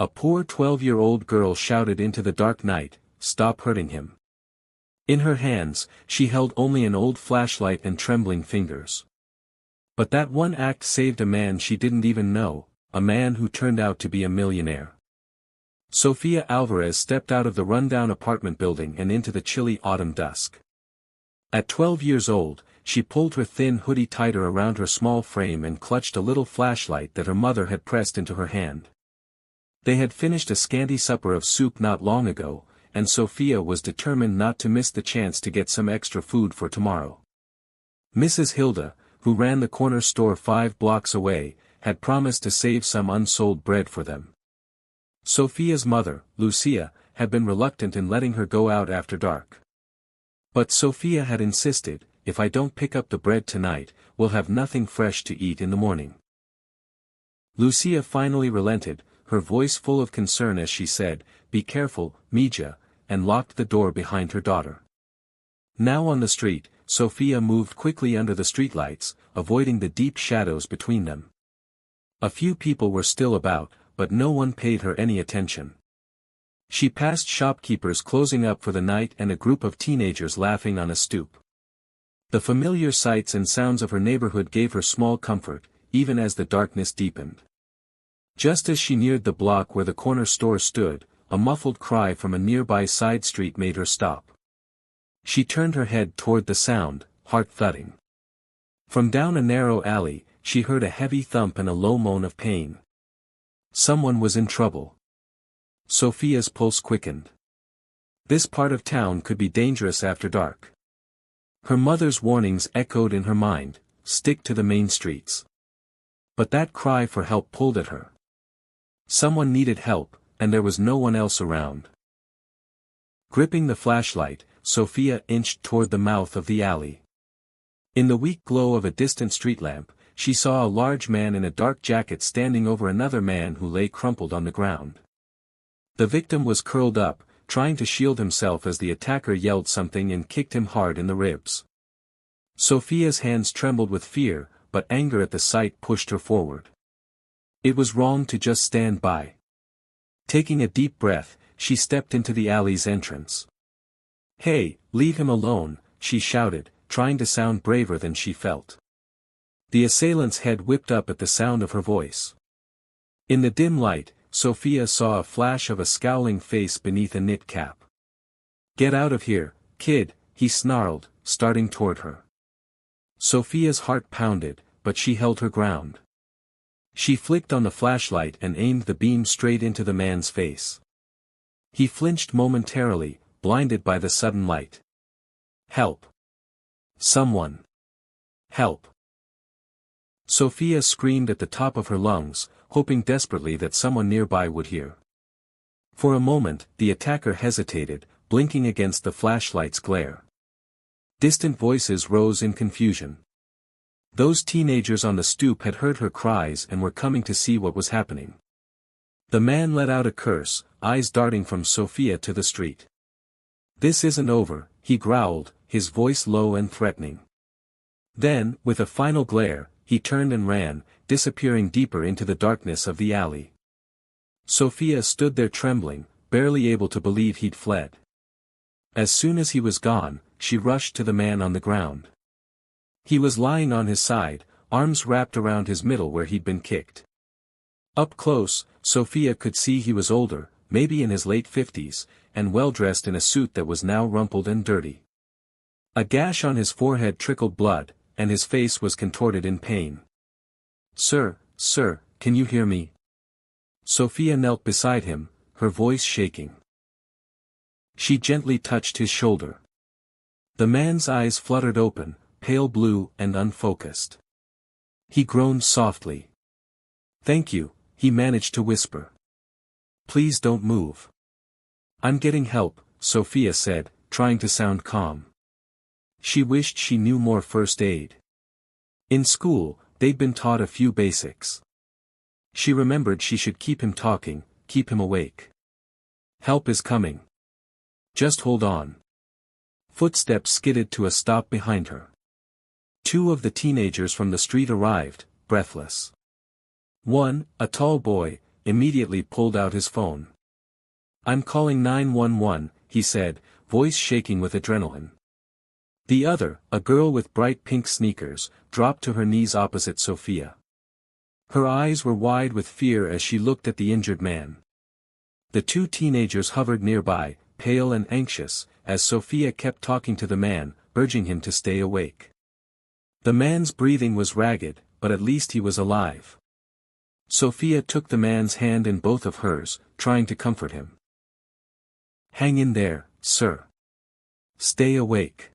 A poor 12-year-old girl shouted into the dark night, "Stop hurting him." In her hands, she held only an old flashlight and trembling fingers. But that one act saved a man she didn't even know, a man who turned out to be a millionaire. Sofia Alvarez stepped out of the rundown apartment building and into the chilly autumn dusk. At 12 years old, she pulled her thin hoodie tighter around her small frame and clutched a little flashlight that her mother had pressed into her hand. They had finished a scanty supper of soup not long ago, and Sofia was determined not to miss the chance to get some extra food for tomorrow. Mrs. Hilda, who ran the corner store 5 blocks away, had promised to save some unsold bread for them. Sofia's mother, Lucia, had been reluctant in letting her go out after dark. But Sofia had insisted, "If I don't pick up the bread tonight, we'll have nothing fresh to eat in the morning." Lucia finally relented, her voice full of concern as she said, "Be careful, Mija," and locked the door behind her daughter. Now on the street, Sofia moved quickly under the streetlights, avoiding the deep shadows between them. A few people were still about, but no one paid her any attention. She passed shopkeepers closing up for the night and a group of teenagers laughing on a stoop. The familiar sights and sounds of her neighborhood gave her small comfort, even as the darkness deepened. Just as she neared the block where the corner store stood, a muffled cry from a nearby side street made her stop. She turned her head toward the sound, heart thudding. From down a narrow alley, she heard a heavy thump and a low moan of pain. Someone was in trouble. Sofia's pulse quickened. This part of town could be dangerous after dark. Her mother's warnings echoed in her mind, "Stick to the main streets." But that cry for help pulled at her. Someone needed help, and there was no one else around. Gripping the flashlight, Sofia inched toward the mouth of the alley. In the weak glow of a distant street lamp, she saw a large man in a dark jacket standing over another man who lay crumpled on the ground. The victim was curled up, trying to shield himself as the attacker yelled something and kicked him hard in the ribs. Sofia's hands trembled with fear, but anger at the sight pushed her forward. It was wrong to just stand by. Taking a deep breath, she stepped into the alley's entrance. "Hey, leave him alone," she shouted, trying to sound braver than she felt. The assailant's head whipped up at the sound of her voice. In the dim light, Sofia saw a flash of a scowling face beneath a knit cap. "Get out of here, kid," he snarled, starting toward her. Sofia's heart pounded, but she held her ground. She flicked on the flashlight and aimed the beam straight into the man's face. He flinched momentarily, blinded by the sudden light. "Help! Someone! Help!" Sofia screamed at the top of her lungs, hoping desperately that someone nearby would hear. For a moment, the attacker hesitated, blinking against the flashlight's glare. Distant voices rose in confusion. Those teenagers on the stoop had heard her cries and were coming to see what was happening. The man let out a curse, eyes darting from Sofia to the street. "This isn't over," he growled, his voice low and threatening. Then, with a final glare, he turned and ran, disappearing deeper into the darkness of the alley. Sofia stood there trembling, barely able to believe he'd fled. As soon as he was gone, she rushed to the man on the ground. He was lying on his side, arms wrapped around his middle where he'd been kicked. Up close, Sofia could see he was older, maybe in his late 50s, and well-dressed in a suit that was now rumpled and dirty. A gash on his forehead trickled blood, and his face was contorted in pain. Sir, can you hear me?" Sofia knelt beside him, her voice shaking. She gently touched his shoulder. The man's eyes fluttered open, pale blue and unfocused. He groaned softly. "Thank you," he managed to whisper. "Please don't move." "I'm getting help," Sofia said, trying to sound calm. She wished she knew more first aid. In school, they'd been taught a few basics. She remembered she should keep him talking, keep him awake. "Help is coming. Just hold on." Footsteps skidded to a stop behind her. 2 of the teenagers from the street arrived, breathless. One, a tall boy, immediately pulled out his phone. "I'm calling 911, he said, voice shaking with adrenaline. The other, a girl with bright pink sneakers, dropped to her knees opposite Sophia. Her eyes were wide with fear as she looked at the injured man. The two teenagers hovered nearby, pale and anxious, as Sophia kept talking to the man, urging him to stay awake. The man's breathing was ragged, but at least he was alive. Sophia took the man's hand in both of hers, trying to comfort him. "Hang in there, sir. Stay awake.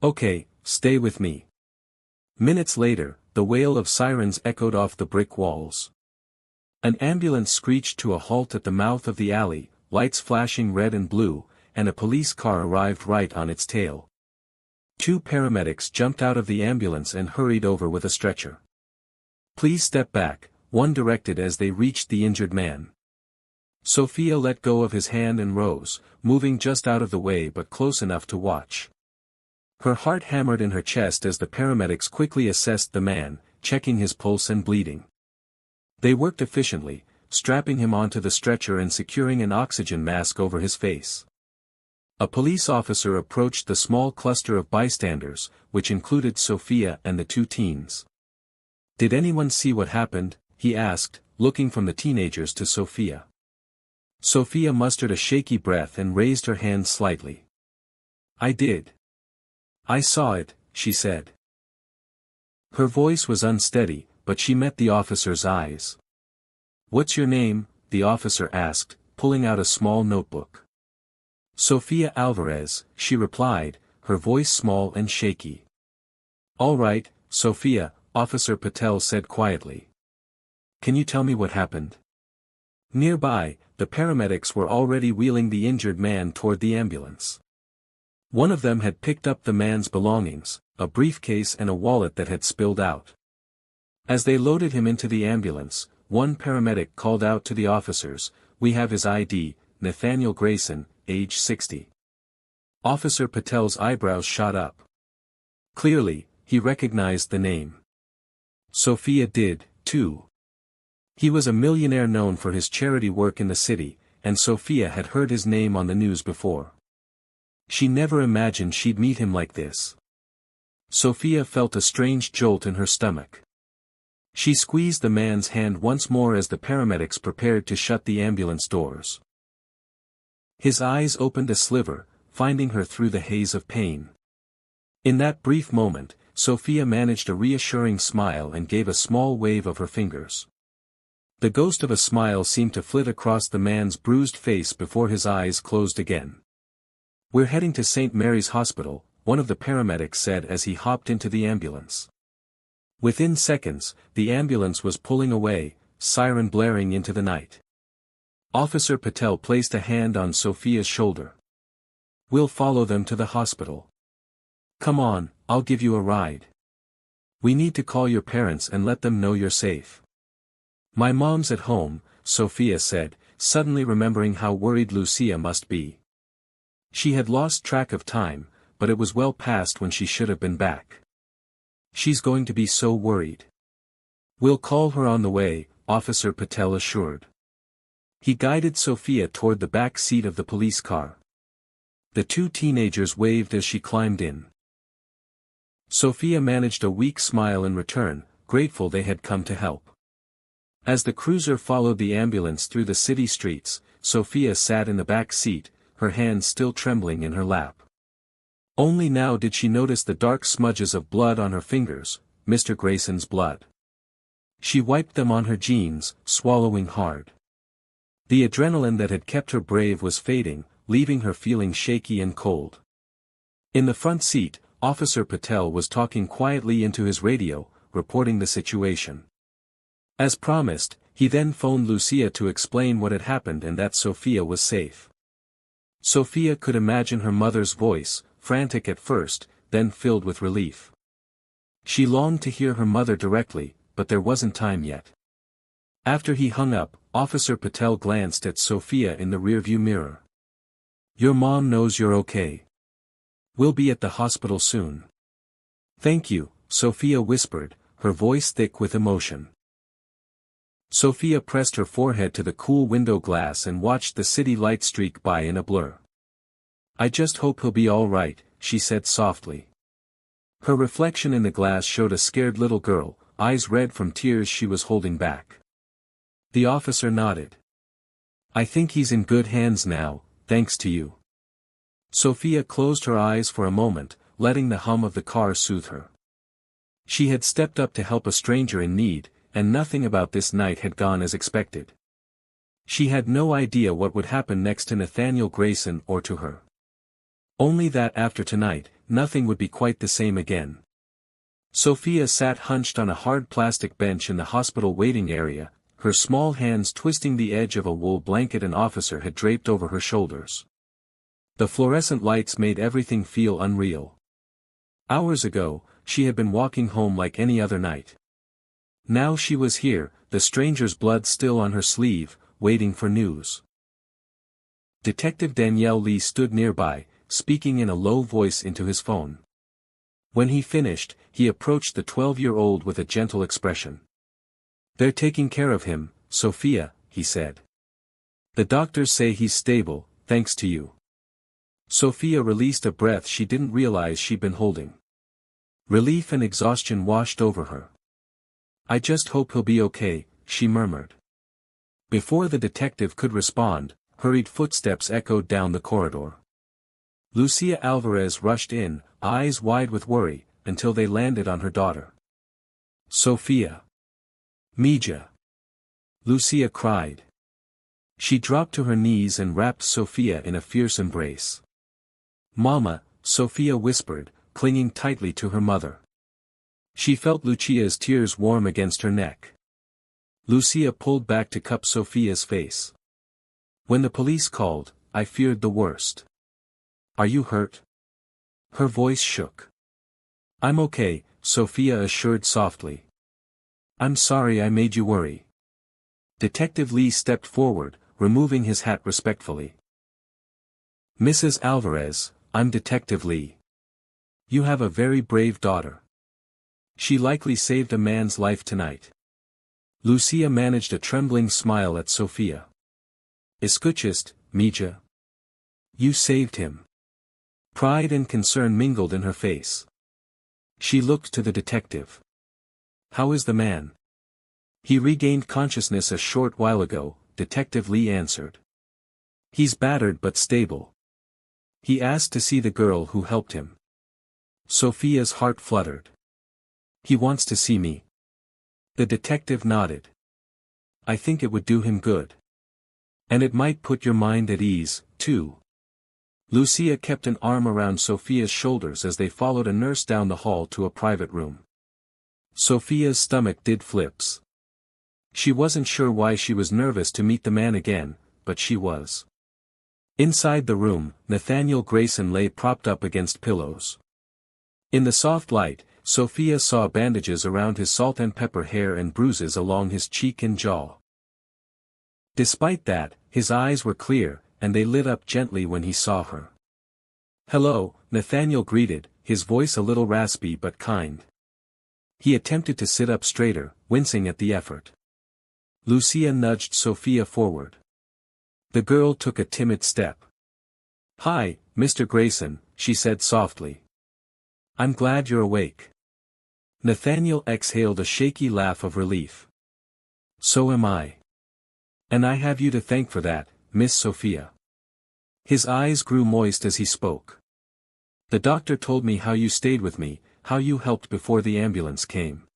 Okay, stay with me." Minutes later, the wail of sirens echoed off the brick walls. An ambulance screeched to a halt at the mouth of the alley, lights flashing red and blue, and a police car arrived right on its tail. Two paramedics jumped out of the ambulance and hurried over with a stretcher. "Please step back," one directed as they reached the injured man. Sophia let go of his hand and rose, moving just out of the way but close enough to watch. Her heart hammered in her chest as the paramedics quickly assessed the man, checking his pulse and bleeding. They worked efficiently, strapping him onto the stretcher and securing an oxygen mask over his face. A police officer approached the small cluster of bystanders, which included Sophia and the two teens. "Did anyone see what happened?" he asked, looking from the teenagers to Sophia. Sophia mustered a shaky breath and raised her hand slightly. "I did. I saw it," she said. Her voice was unsteady, but she met the officer's eyes. "What's your name?" the officer asked, pulling out a small notebook. "Sophia Alvarez," she replied, her voice small and shaky. "All right, Sophia," Officer Patel said quietly. "Can you tell me what happened?" Nearby, the paramedics were already wheeling the injured man toward the ambulance. One of them had picked up the man's belongings, a briefcase and a wallet that had spilled out. As they loaded him into the ambulance, one paramedic called out to the officers, "We have his ID, Nathaniel Grayson, age 60. Officer Patel's eyebrows shot up. Clearly, he recognized the name. Sophia did, too. He was a millionaire known for his charity work in the city, and Sophia had heard his name on the news before. She never imagined she'd meet him like this. Sophia felt a strange jolt in her stomach. She squeezed the man's hand once more as the paramedics prepared to shut the ambulance doors. His eyes opened a sliver, finding her through the haze of pain. In that brief moment, Sophia managed a reassuring smile and gave a small wave of her fingers. The ghost of a smile seemed to flit across the man's bruised face before his eyes closed again. "We're heading to St. Mary's Hospital," one of the paramedics said as he hopped into the ambulance. Within seconds, the ambulance was pulling away, siren blaring into the night. Officer Patel placed a hand on Sophia's shoulder. "We'll follow them to the hospital. Come on, I'll give you a ride. We need to call your parents and let them know you're safe." "My mom's at home," Sophia said, suddenly remembering how worried Lucia must be. She had lost track of time, but it was well past when she should have been back. She's going to be so worried. "We'll call her on the way," Officer Patel assured. He guided Sophia toward the back seat of the police car. The two teenagers waved as she climbed in. Sophia managed a weak smile in return, grateful they had come to help. As the cruiser followed the ambulance through the city streets, Sophia sat in the back seat, her hands still trembling in her lap. Only now did she notice the dark smudges of blood on her fingers, Mr. Grayson's blood. She wiped them on her jeans, swallowing hard. The adrenaline that had kept her brave was fading, leaving her feeling shaky and cold. In the front seat, Officer Patel was talking quietly into his radio, reporting the situation. As promised, he then phoned Lucia to explain what had happened and that Sophia was safe. Sophia could imagine her mother's voice, frantic at first, then filled with relief. She longed to hear her mother directly, but there wasn't time yet. After he hung up, Officer Patel glanced at Sophia in the rearview mirror. "Your mom knows you're okay. We'll be at the hospital soon." "Thank you," Sophia whispered, her voice thick with emotion. Sophia pressed her forehead to the cool window glass and watched the city light streak by in a blur. "I just hope he'll be all right," she said softly. Her reflection in the glass showed a scared little girl, eyes red from tears she was holding back. The officer nodded. "I think he's in good hands now, thanks to you." Sophia closed her eyes for a moment, letting the hum of the car soothe her. She had stepped up to help a stranger in need, and nothing about this night had gone as expected. She had no idea what would happen next to Nathaniel Grayson or to her. Only that after tonight, nothing would be quite the same again. Sophia sat hunched on a hard plastic bench in the hospital waiting area, her small hands twisting the edge of a wool blanket an officer had draped over her shoulders. The fluorescent lights made everything feel unreal. Hours ago, she had been walking home like any other night. Now she was here, the stranger's blood still on her sleeve, waiting for news. Detective Danielle Lee stood nearby, speaking in a low voice into his phone. When he finished, he approached the 12-year-old with a gentle expression. "They're taking care of him, Sophia," he said. "The doctors say he's stable, thanks to you." Sophia released a breath she didn't realize she'd been holding. Relief and exhaustion washed over her. "I just hope he'll be okay," she murmured. Before the detective could respond, hurried footsteps echoed down the corridor. Lucia Alvarez rushed in, eyes wide with worry, until they landed on her daughter. "Sophia. Mija." Lucia cried. She dropped to her knees and wrapped Sophia in a fierce embrace. "Mama," Sophia whispered, clinging tightly to her mother. She felt Lucia's tears warm against her neck. Lucia pulled back to cup Sophia's face. "When the police called, I feared the worst." "Are you hurt?" Her voice shook. "I'm okay," Sophia assured softly. "I'm sorry I made you worry." Detective Lee stepped forward, removing his hat respectfully. "Mrs. Alvarez, I'm Detective Lee. You have a very brave daughter. She likely saved a man's life tonight." Lucia managed a trembling smile at Sophia. "Escuchaste, Mija? You saved him." Pride and concern mingled in her face. She looked to the detective. "How is the man?" "He regained consciousness a short while ago," Detective Lee answered. "He's battered but stable. He asked to see the girl who helped him." Sophia's heart fluttered. "He wants to see me." The detective nodded. "I think it would do him good. And it might put your mind at ease, too." Lucia kept an arm around Sophia's shoulders as they followed a nurse down the hall to a private room. Sophia's stomach did flips. She wasn't sure why she was nervous to meet the man again, but she was. Inside the room, Nathaniel Grayson lay propped up against pillows. In the soft light, Sophia saw bandages around his salt and pepper hair and bruises along his cheek and jaw. Despite that, his eyes were clear, and they lit up gently when he saw her. "Hello," Nathaniel greeted, his voice a little raspy but kind. He attempted to sit up straighter, wincing at the effort. Lucia nudged Sophia forward. The girl took a timid step. "Hi, Mr. Grayson," she said softly. "I'm glad you're awake." Nathaniel exhaled a shaky laugh of relief. "So am I. And I have you to thank for that, Miss Sophia." His eyes grew moist as he spoke. "The doctor told me how you stayed with me, how you helped before the ambulance came.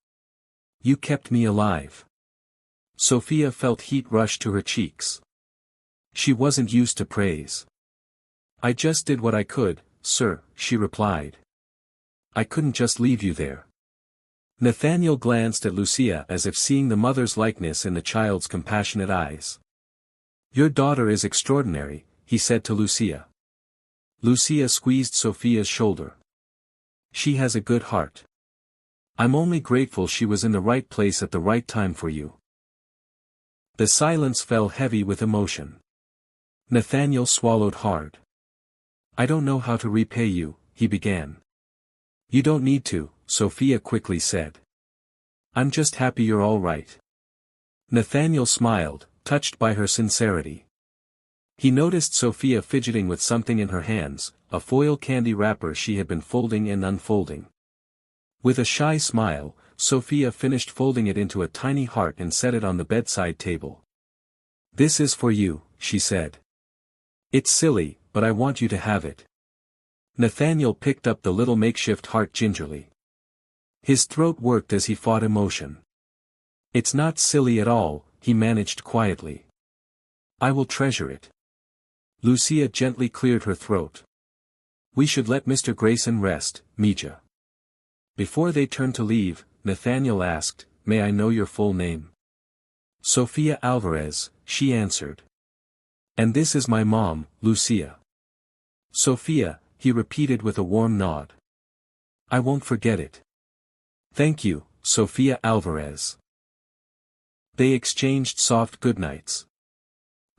You kept me alive." Sophia felt heat rush to her cheeks. She wasn't used to praise. "I just did what I could, sir," she replied. "I couldn't just leave you there." Nathaniel glanced at Lucia as if seeing the mother's likeness in the child's compassionate eyes. "Your daughter is extraordinary," he said to Lucia. Lucia squeezed Sophia's shoulder. "She has a good heart. I'm only grateful she was in the right place at the right time for you." The silence fell heavy with emotion. Nathaniel swallowed hard. "I don't know how to repay you," he began. "You don't need to," Sophia quickly said. "I'm just happy you're all right." Nathaniel smiled, touched by her sincerity. He noticed Sophia fidgeting with something in her hands, a foil candy wrapper she had been folding and unfolding. With a shy smile, Sophia finished folding it into a tiny heart and set it on the bedside table. "This is for you," she said. "It's silly, but I want you to have it." Nathaniel picked up the little makeshift heart gingerly. His throat worked as he fought emotion. "It's not silly at all," he managed quietly. "I will treasure it." Lucia gently cleared her throat. "We should let Mr. Grayson rest, Mija." Before they turned to leave, Nathaniel asked, "May I know your full name?" "Sophia Alvarez," she answered. "And this is my mom, Lucia." "Sophia," he repeated with a warm nod. "I won't forget it." "Thank you, Sophia Alvarez." They exchanged soft goodnights.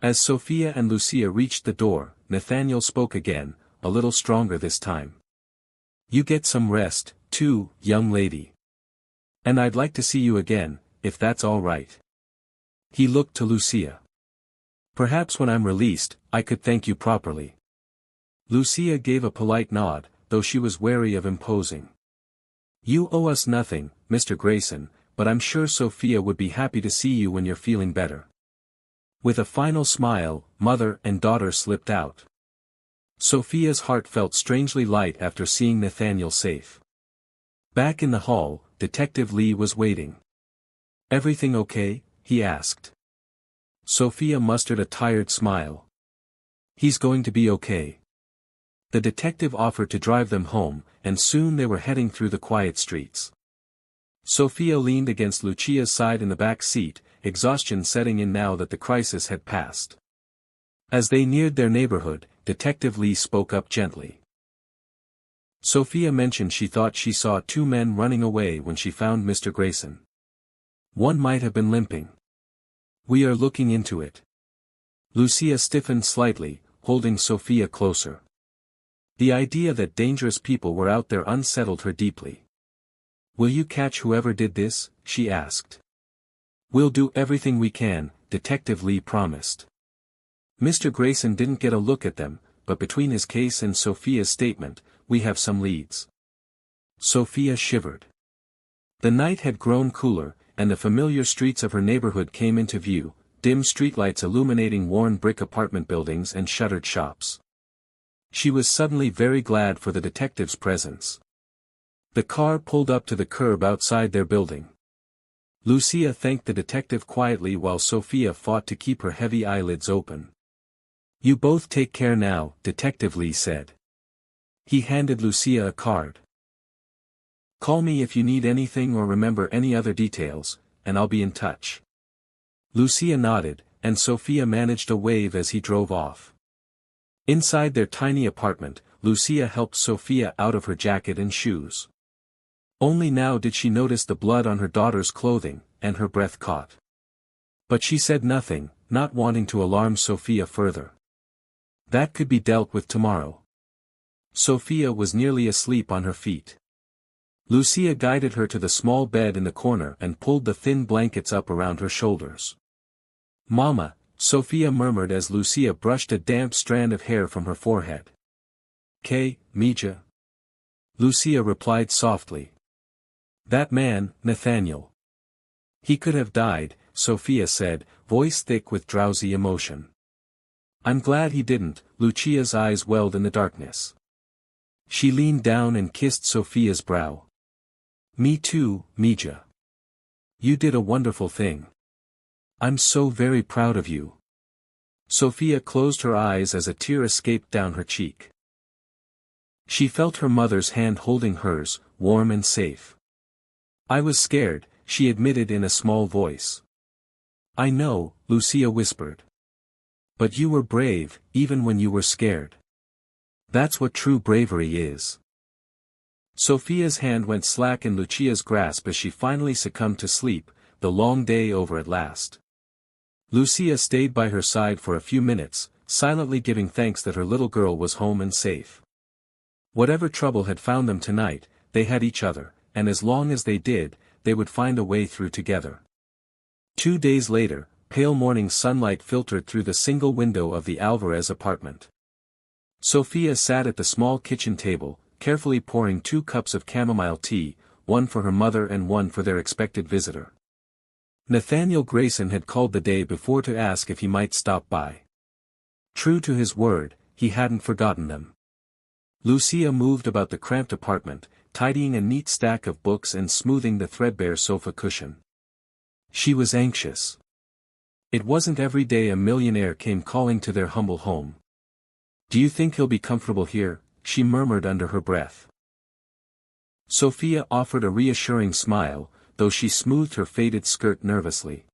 As Sophia and Lucia reached the door, Nathaniel spoke again, a little stronger this time. "You get some rest, too, young lady. And I'd like to see you again, if that's all right." He looked to Lucia. "Perhaps when I'm released, I could thank you properly." Lucia gave a polite nod, though she was wary of imposing. "You owe us nothing, Mr. Grayson, but I'm sure Sophia would be happy to see you when you're feeling better." With a final smile, mother and daughter slipped out. Sophia's heart felt strangely light after seeing Nathaniel safe. Back in the hall, Detective Lee was waiting. "Everything okay?" he asked. Sophia mustered a tired smile. "He's going to be okay." The detective offered to drive them home, and soon they were heading through the quiet streets. Sophia leaned against Lucia's side in the back seat, exhaustion setting in now that the crisis had passed. As they neared their neighborhood, Detective Lee spoke up gently. Sophia mentioned she thought she saw two men running away when she found Mr. Grayson. One might have been limping. "We are looking into it." Lucia stiffened slightly, holding Sophia closer. The idea that dangerous people were out there unsettled her deeply. "Will you catch whoever did this?" she asked. "We'll do everything we can," Detective Lee promised. "Mr. Grayson didn't get a look at them, but between his case and Sophia's statement, we have some leads." Sophia shivered. The night had grown cooler, and the familiar streets of her neighborhood came into view, dim streetlights illuminating worn brick apartment buildings and shuttered shops. She was suddenly very glad for the detective's presence. The car pulled up to the curb outside their building. Lucia thanked the detective quietly while Sophia fought to keep her heavy eyelids open. "You both take care now," Detective Lee said. He handed Lucia a card. "Call me if you need anything or remember any other details, and I'll be in touch." Lucia nodded, and Sophia managed a wave as he drove off. Inside their tiny apartment, Lucia helped Sophia out of her jacket and shoes. Only now did she notice the blood on her daughter's clothing, and her breath caught. But she said nothing, not wanting to alarm Sophia further. That could be dealt with tomorrow. Sophia was nearly asleep on her feet. Lucia guided her to the small bed in the corner and pulled the thin blankets up around her shoulders. "Mama," Sophia murmured as Lucia brushed a damp strand of hair from her forehead. "K, Mija." Lucia replied softly. "That man, Nathaniel. He could have died," Sophia said, voice thick with drowsy emotion. "I'm glad he didn't," Lucia's eyes welled in the darkness. She leaned down and kissed Sophia's brow. "Me too, Mija. You did a wonderful thing. I'm so very proud of you." Sophia closed her eyes as a tear escaped down her cheek. She felt her mother's hand holding hers, warm and safe. "I was scared," she admitted in a small voice. "I know," Lucia whispered. "But you were brave, even when you were scared. That's what true bravery is." Sophia's hand went slack in Lucia's grasp as she finally succumbed to sleep, the long day over at last. Lucia stayed by her side for a few minutes, silently giving thanks that her little girl was home and safe. Whatever trouble had found them tonight, they had each other, and as long as they did, they would find a way through together. 2 days later, pale morning sunlight filtered through the single window of the Alvarez apartment. Sophia sat at the small kitchen table, carefully pouring 2 cups of chamomile tea, one for her mother and one for their expected visitor. Nathaniel Grayson had called the day before to ask if he might stop by. True to his word, he hadn't forgotten them. Lucia moved about the cramped apartment, tidying a neat stack of books and smoothing the threadbare sofa cushion. She was anxious. It wasn't every day a millionaire came calling to their humble home. "Do you think he'll be comfortable here?" she murmured under her breath. Sophia offered a reassuring smile, though she smoothed her faded skirt nervously.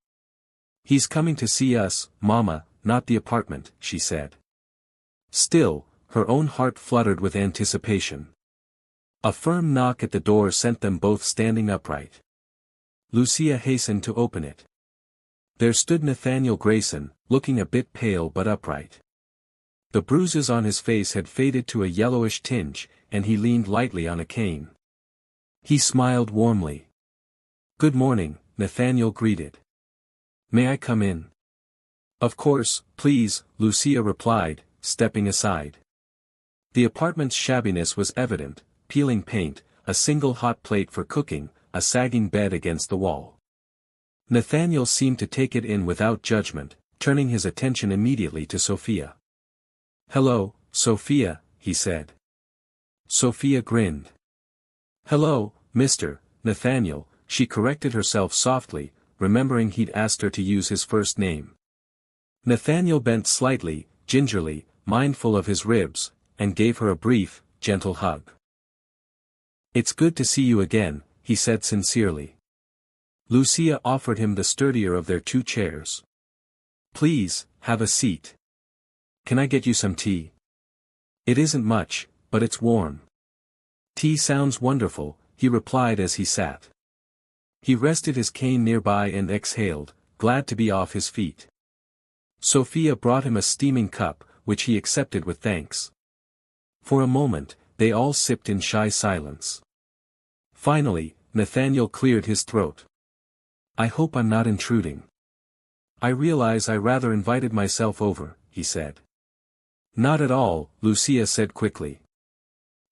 "He's coming to see us, Mama, not the apartment," she said. Still, her own heart fluttered with anticipation. A firm knock at the door sent them both standing upright. Lucia hastened to open it. There stood Nathaniel Grayson, looking a bit pale but upright. The bruises on his face had faded to a yellowish tinge, and he leaned lightly on a cane. He smiled warmly. "Good morning," Nathaniel greeted. "May I come in?" "Of course, please," Lucia replied, stepping aside. The apartment's shabbiness was evident: peeling paint, a single hot plate for cooking, a sagging bed against the wall. Nathaniel seemed to take it in without judgment, turning his attention immediately to Sophia. "Hello, Sophia," he said. Sophia grinned. "Hello, Mr. Nathaniel," she corrected herself softly, remembering he'd asked her to use his first name. Nathaniel bent slightly, gingerly, mindful of his ribs, and gave her a brief, gentle hug. "It's good to see you again," he said sincerely. Lucia offered him the sturdier of their 2 chairs. "Please, have a seat. Can I get you some tea?" "It isn't much, but it's warm." "Tea sounds wonderful," he replied as he sat. He rested his cane nearby and exhaled, glad to be off his feet. Sophia brought him a steaming cup, which he accepted with thanks. For a moment, they all sipped in shy silence. Finally, Nathaniel cleared his throat. "I hope I'm not intruding. I realize I rather invited myself over," he said. "Not at all," Lucia said quickly.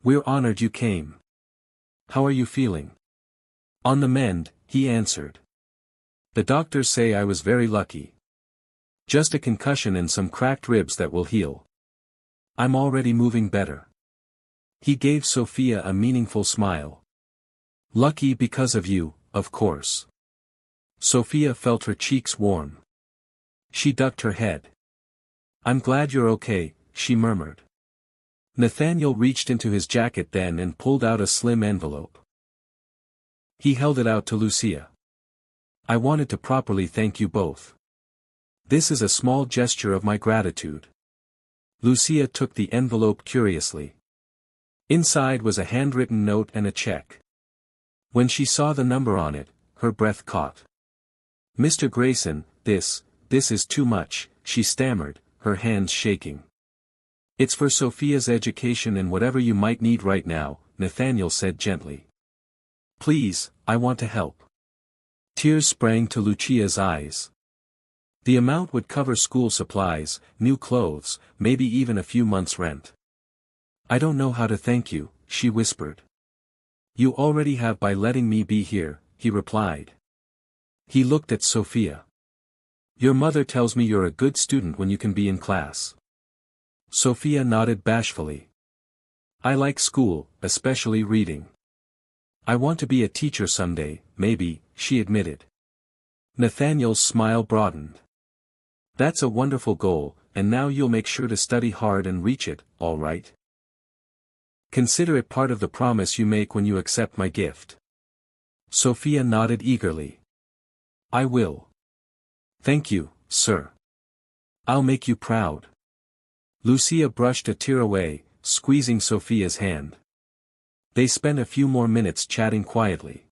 "We're honored you came. How are you feeling?" "On the mend," he answered. "The doctors say I was very lucky. Just a concussion and some cracked ribs that will heal. I'm already moving better." He gave Sophia a meaningful smile. "Lucky because of you, of course." Sophia felt her cheeks warm. She ducked her head. "I'm glad you're okay," she murmured. Nathaniel reached into his jacket then and pulled out a slim envelope. He held it out to Lucia. "I wanted to properly thank you both. This is a small gesture of my gratitude." Lucia took the envelope curiously. Inside was a handwritten note and a check. When she saw the number on it, her breath caught. "Mr. Grayson, this is too much," she stammered, her hands shaking. "It's for Sophia's education and whatever you might need right now," Nathaniel said gently. "Please, I want to help." Tears sprang to Lucia's eyes. The amount would cover school supplies, new clothes, maybe even a few months' rent. "I don't know how to thank you," she whispered. "You already have by letting me be here," he replied. He looked at Sophia. "Your mother tells me you're a good student when you can be in class." Sophia nodded bashfully. "I like school, especially reading. I want to be a teacher someday, maybe," she admitted. Nathaniel's smile broadened. "That's a wonderful goal, and now you'll make sure to study hard and reach it, all right? Consider it part of the promise you make when you accept my gift." Sophia nodded eagerly. "I will. Thank you, sir. I'll make you proud." Lucia brushed a tear away, squeezing Sophia's hand. They spent a few more minutes chatting quietly.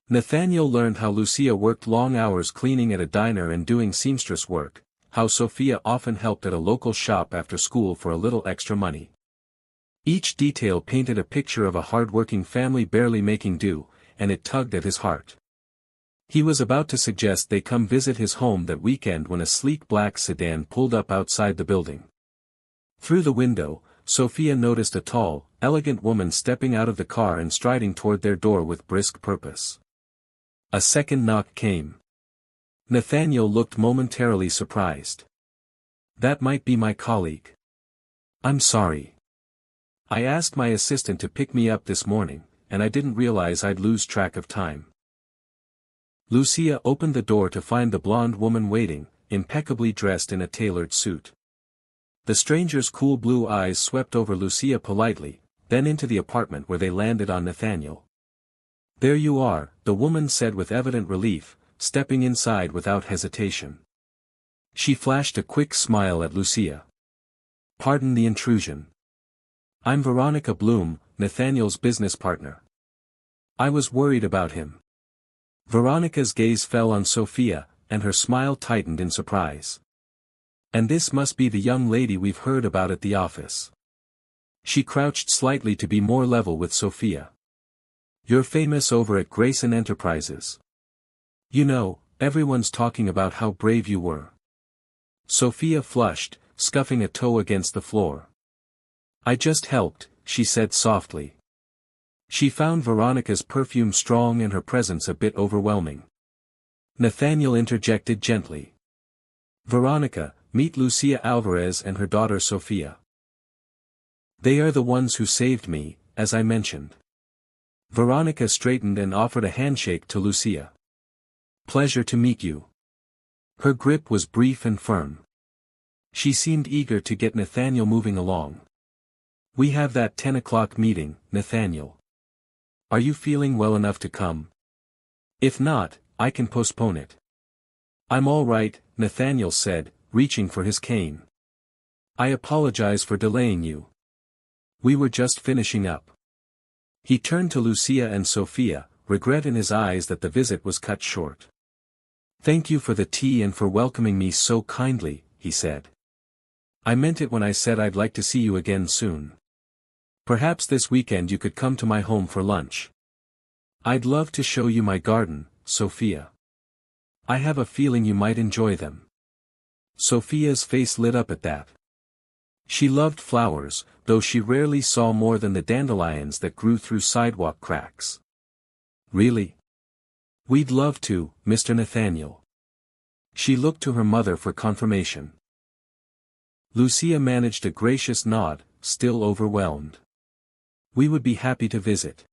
Nathaniel learned how Lucia worked long hours cleaning at a diner and doing seamstress work, how Sophia often helped at a local shop after school for a little extra money. Each detail painted a picture of a hard-working family barely making do, and it tugged at his heart. He was about to suggest they come visit his home that weekend when a sleek black sedan pulled up outside the building. Through the window, Sophia noticed a tall, elegant woman stepping out of the car and striding toward their door with brisk purpose. A second knock came. Nathaniel looked momentarily surprised. "That might be my colleague. I'm sorry. I asked my assistant to pick me up this morning, and I didn't realize I'd lose track of time." Lucia opened the door to find the blonde woman waiting, impeccably dressed in a tailored suit. The stranger's cool blue eyes swept over Lucia politely, then into the apartment where they landed on Nathaniel. "There you are," the woman said with evident relief, stepping inside without hesitation. She flashed a quick smile at Lucia. "Pardon the intrusion. I'm Veronica Bloom, Nathaniel's business partner. I was worried about him." Veronica's gaze fell on Sophia, and her smile tightened in surprise. "And this must be the young lady we've heard about at the office." She crouched slightly to be more level with Sophia. "You're famous over at Grayson Enterprises. You know, everyone's talking about how brave you were." Sophia flushed, scuffing a toe against the floor. "I just helped," she said softly. She found Veronica's perfume strong and her presence a bit overwhelming. Nathaniel interjected gently. "Veronica, meet Lucia Alvarez and her daughter Sophia. They are the ones who saved me, as I mentioned." Veronica straightened and offered a handshake to Lucia. "Pleasure to meet you." Her grip was brief and firm. She seemed eager to get Nathaniel moving along. "We have that 10 o'clock meeting, Nathaniel. Are you feeling well enough to come? If not, I can postpone it." "I'm all right," Nathaniel said, reaching for his cane. "I apologize for delaying you. We were just finishing up." He turned to Lucia and Sophia, regret in his eyes that the visit was cut short. "Thank you for the tea and for welcoming me so kindly," he said. "I meant it when I said I'd like to see you again soon. Perhaps this weekend you could come to my home for lunch. I'd love to show you my garden, Sophia. I have a feeling you might enjoy them." Sophia's face lit up at that. She loved flowers, though she rarely saw more than the dandelions that grew through sidewalk cracks. "Really? We'd love to, Mr. Nathaniel." She looked to her mother for confirmation. Lucia managed a gracious nod, still overwhelmed. "We would be happy to visit.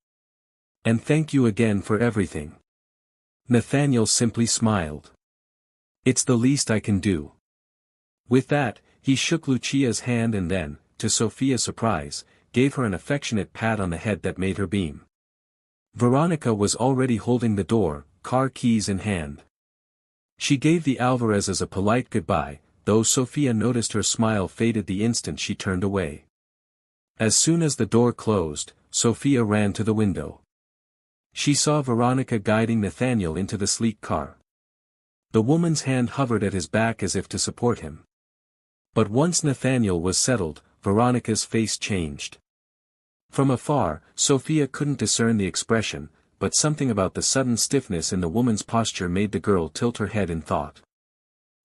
And thank you again for everything." Nathaniel simply smiled. "It's the least I can do." With that, he shook Lucia's hand and then, to Sophia's surprise, gave her an affectionate pat on the head that made her beam. Veronica was already holding the door, car keys in hand. She gave the Alvarezes a polite goodbye, though Sophia noticed her smile faded the instant she turned away. As soon as the door closed, Sophia ran to the window. She saw Veronica guiding Nathaniel into the sleek car. The woman's hand hovered at his back as if to support him. But once Nathaniel was settled, Veronica's face changed. From afar, Sophia couldn't discern the expression, but something about the sudden stiffness in the woman's posture made the girl tilt her head in thought.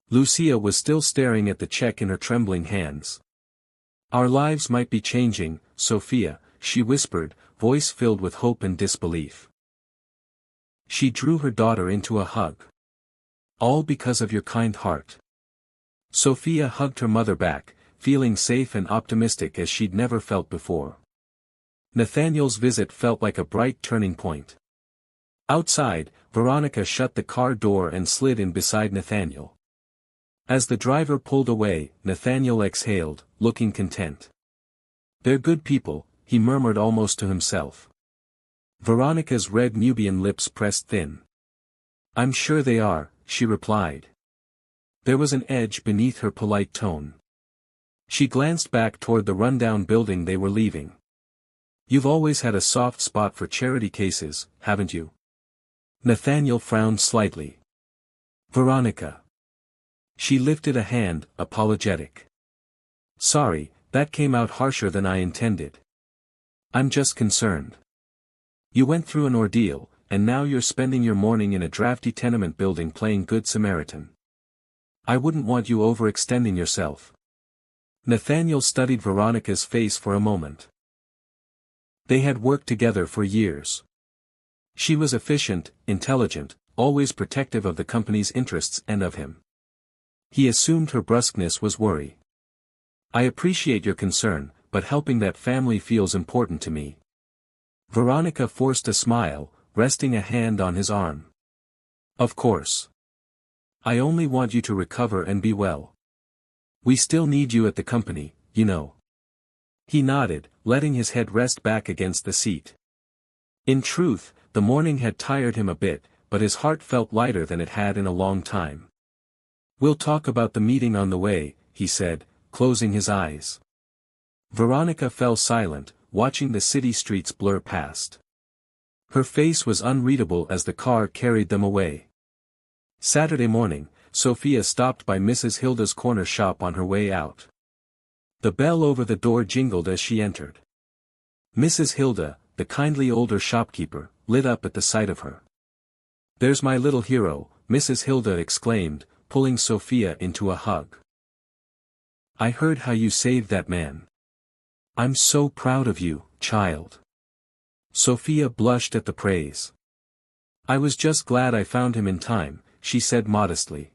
Lucia was still staring at the check in her trembling hands. "Our lives might be changing, Sophia," she whispered, voice filled with hope and disbelief. She drew her daughter into a hug. "All because of your kind heart." Sophia hugged her mother back, feeling safe and optimistic as she'd never felt before. Nathaniel's visit felt like a bright turning point. Outside, Veronica shut the car door and slid in beside Nathaniel. As the driver pulled away, Nathaniel exhaled, looking content. "They're good people," he murmured almost to himself. Veronica's red Nubian lips pressed thin. "I'm sure they are," she replied. There was an edge beneath her polite tone. She glanced back toward the rundown building they were leaving. "You've always had a soft spot for charity cases, haven't you?" Nathaniel frowned slightly. "Veronica." She lifted a hand, apologetic. "Sorry, that came out harsher than I intended. I'm just concerned. You went through an ordeal, and now you're spending your morning in a drafty tenement building playing Good Samaritan. I wouldn't want you overextending yourself. Nathaniel studied Veronica's face for a moment. They had worked together for years. She was efficient, intelligent, always protective of the company's interests and of him. He assumed her brusqueness was worry. I appreciate your concern, but helping that family feels important to me. Veronica forced a smile, resting a hand on his arm. Of course. I only want you to recover and be well. We still need you at the company, you know. He nodded, letting his head rest back against the seat. In truth, the morning had tired him a bit, but his heart felt lighter than it had in a long time. We'll talk about the meeting on the way, he said, closing his eyes. Veronica fell silent, watching the city streets blur past. Her face was unreadable as the car carried them away. Saturday morning, Sophia stopped by Mrs. Hilda's corner shop on her way out. The bell over the door jingled as she entered. Mrs. Hilda, the kindly older shopkeeper, lit up at the sight of her. "There's my little hero," Mrs. Hilda exclaimed, pulling Sophia into a hug. "I heard how you saved that man. I'm so proud of you, child." Sophia blushed at the praise. "I was just glad I found him in time," she said modestly.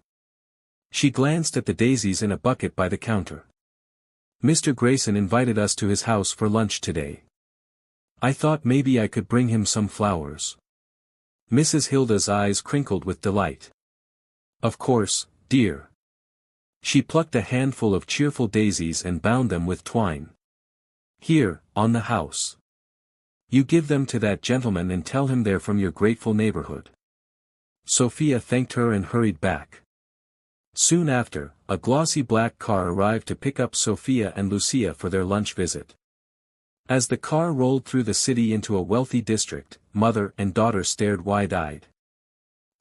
She glanced at the daisies in a bucket by the counter. "Mr. Grayson invited us to his house for lunch today. I thought maybe I could bring him some flowers." Mrs. Hilda's eyes crinkled with delight. "Of course, dear." She plucked a handful of cheerful daisies and bound them with twine. "Here, on the house. You give them to that gentleman and tell him they're from your grateful neighborhood." Sophia thanked her and hurried back. Soon after, a glossy black car arrived to pick up Sophia and Lucia for their lunch visit. As the car rolled through the city into a wealthy district, mother and daughter stared wide-eyed.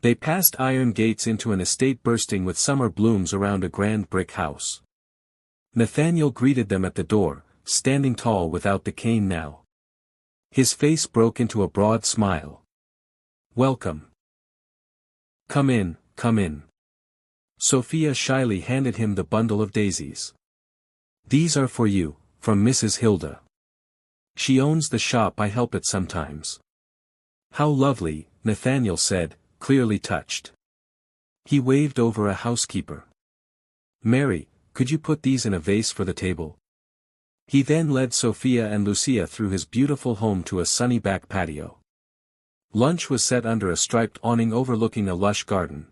They passed iron gates into an estate bursting with summer blooms around a grand brick house. Nathaniel greeted them at the door, standing tall without the cane now. His face broke into a broad smile. "Welcome. Come in, come in." Sophia shyly handed him the bundle of daisies. "These are for you, from Mrs. Hilda. She owns the shop. I help it sometimes." "How lovely," Nathaniel said, clearly touched. He waved over a housekeeper. "Mary, could you put these in a vase for the table?" He then led Sophia and Lucia through his beautiful home to a sunny back patio. Lunch was set under a striped awning overlooking a lush garden.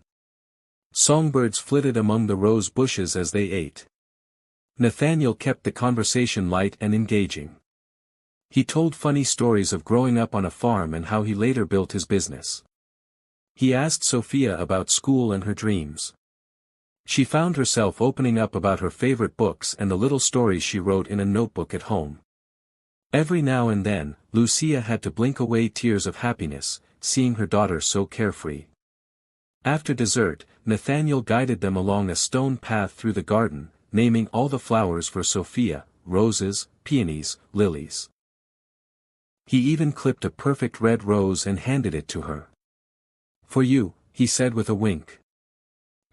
Songbirds flitted among the rose bushes as they ate. Nathaniel kept the conversation light and engaging. He told funny stories of growing up on a farm and how he later built his business. He asked Sophia about school and her dreams. She found herself opening up about her favorite books and the little stories she wrote in a notebook at home. Every now and then, Lucia had to blink away tears of happiness, seeing her daughter so carefree. After dessert, Nathaniel guided them along a stone path through the garden, naming all the flowers for Sophia: roses, peonies, lilies. He even clipped a perfect red rose and handed it to her. "For you," he said with a wink.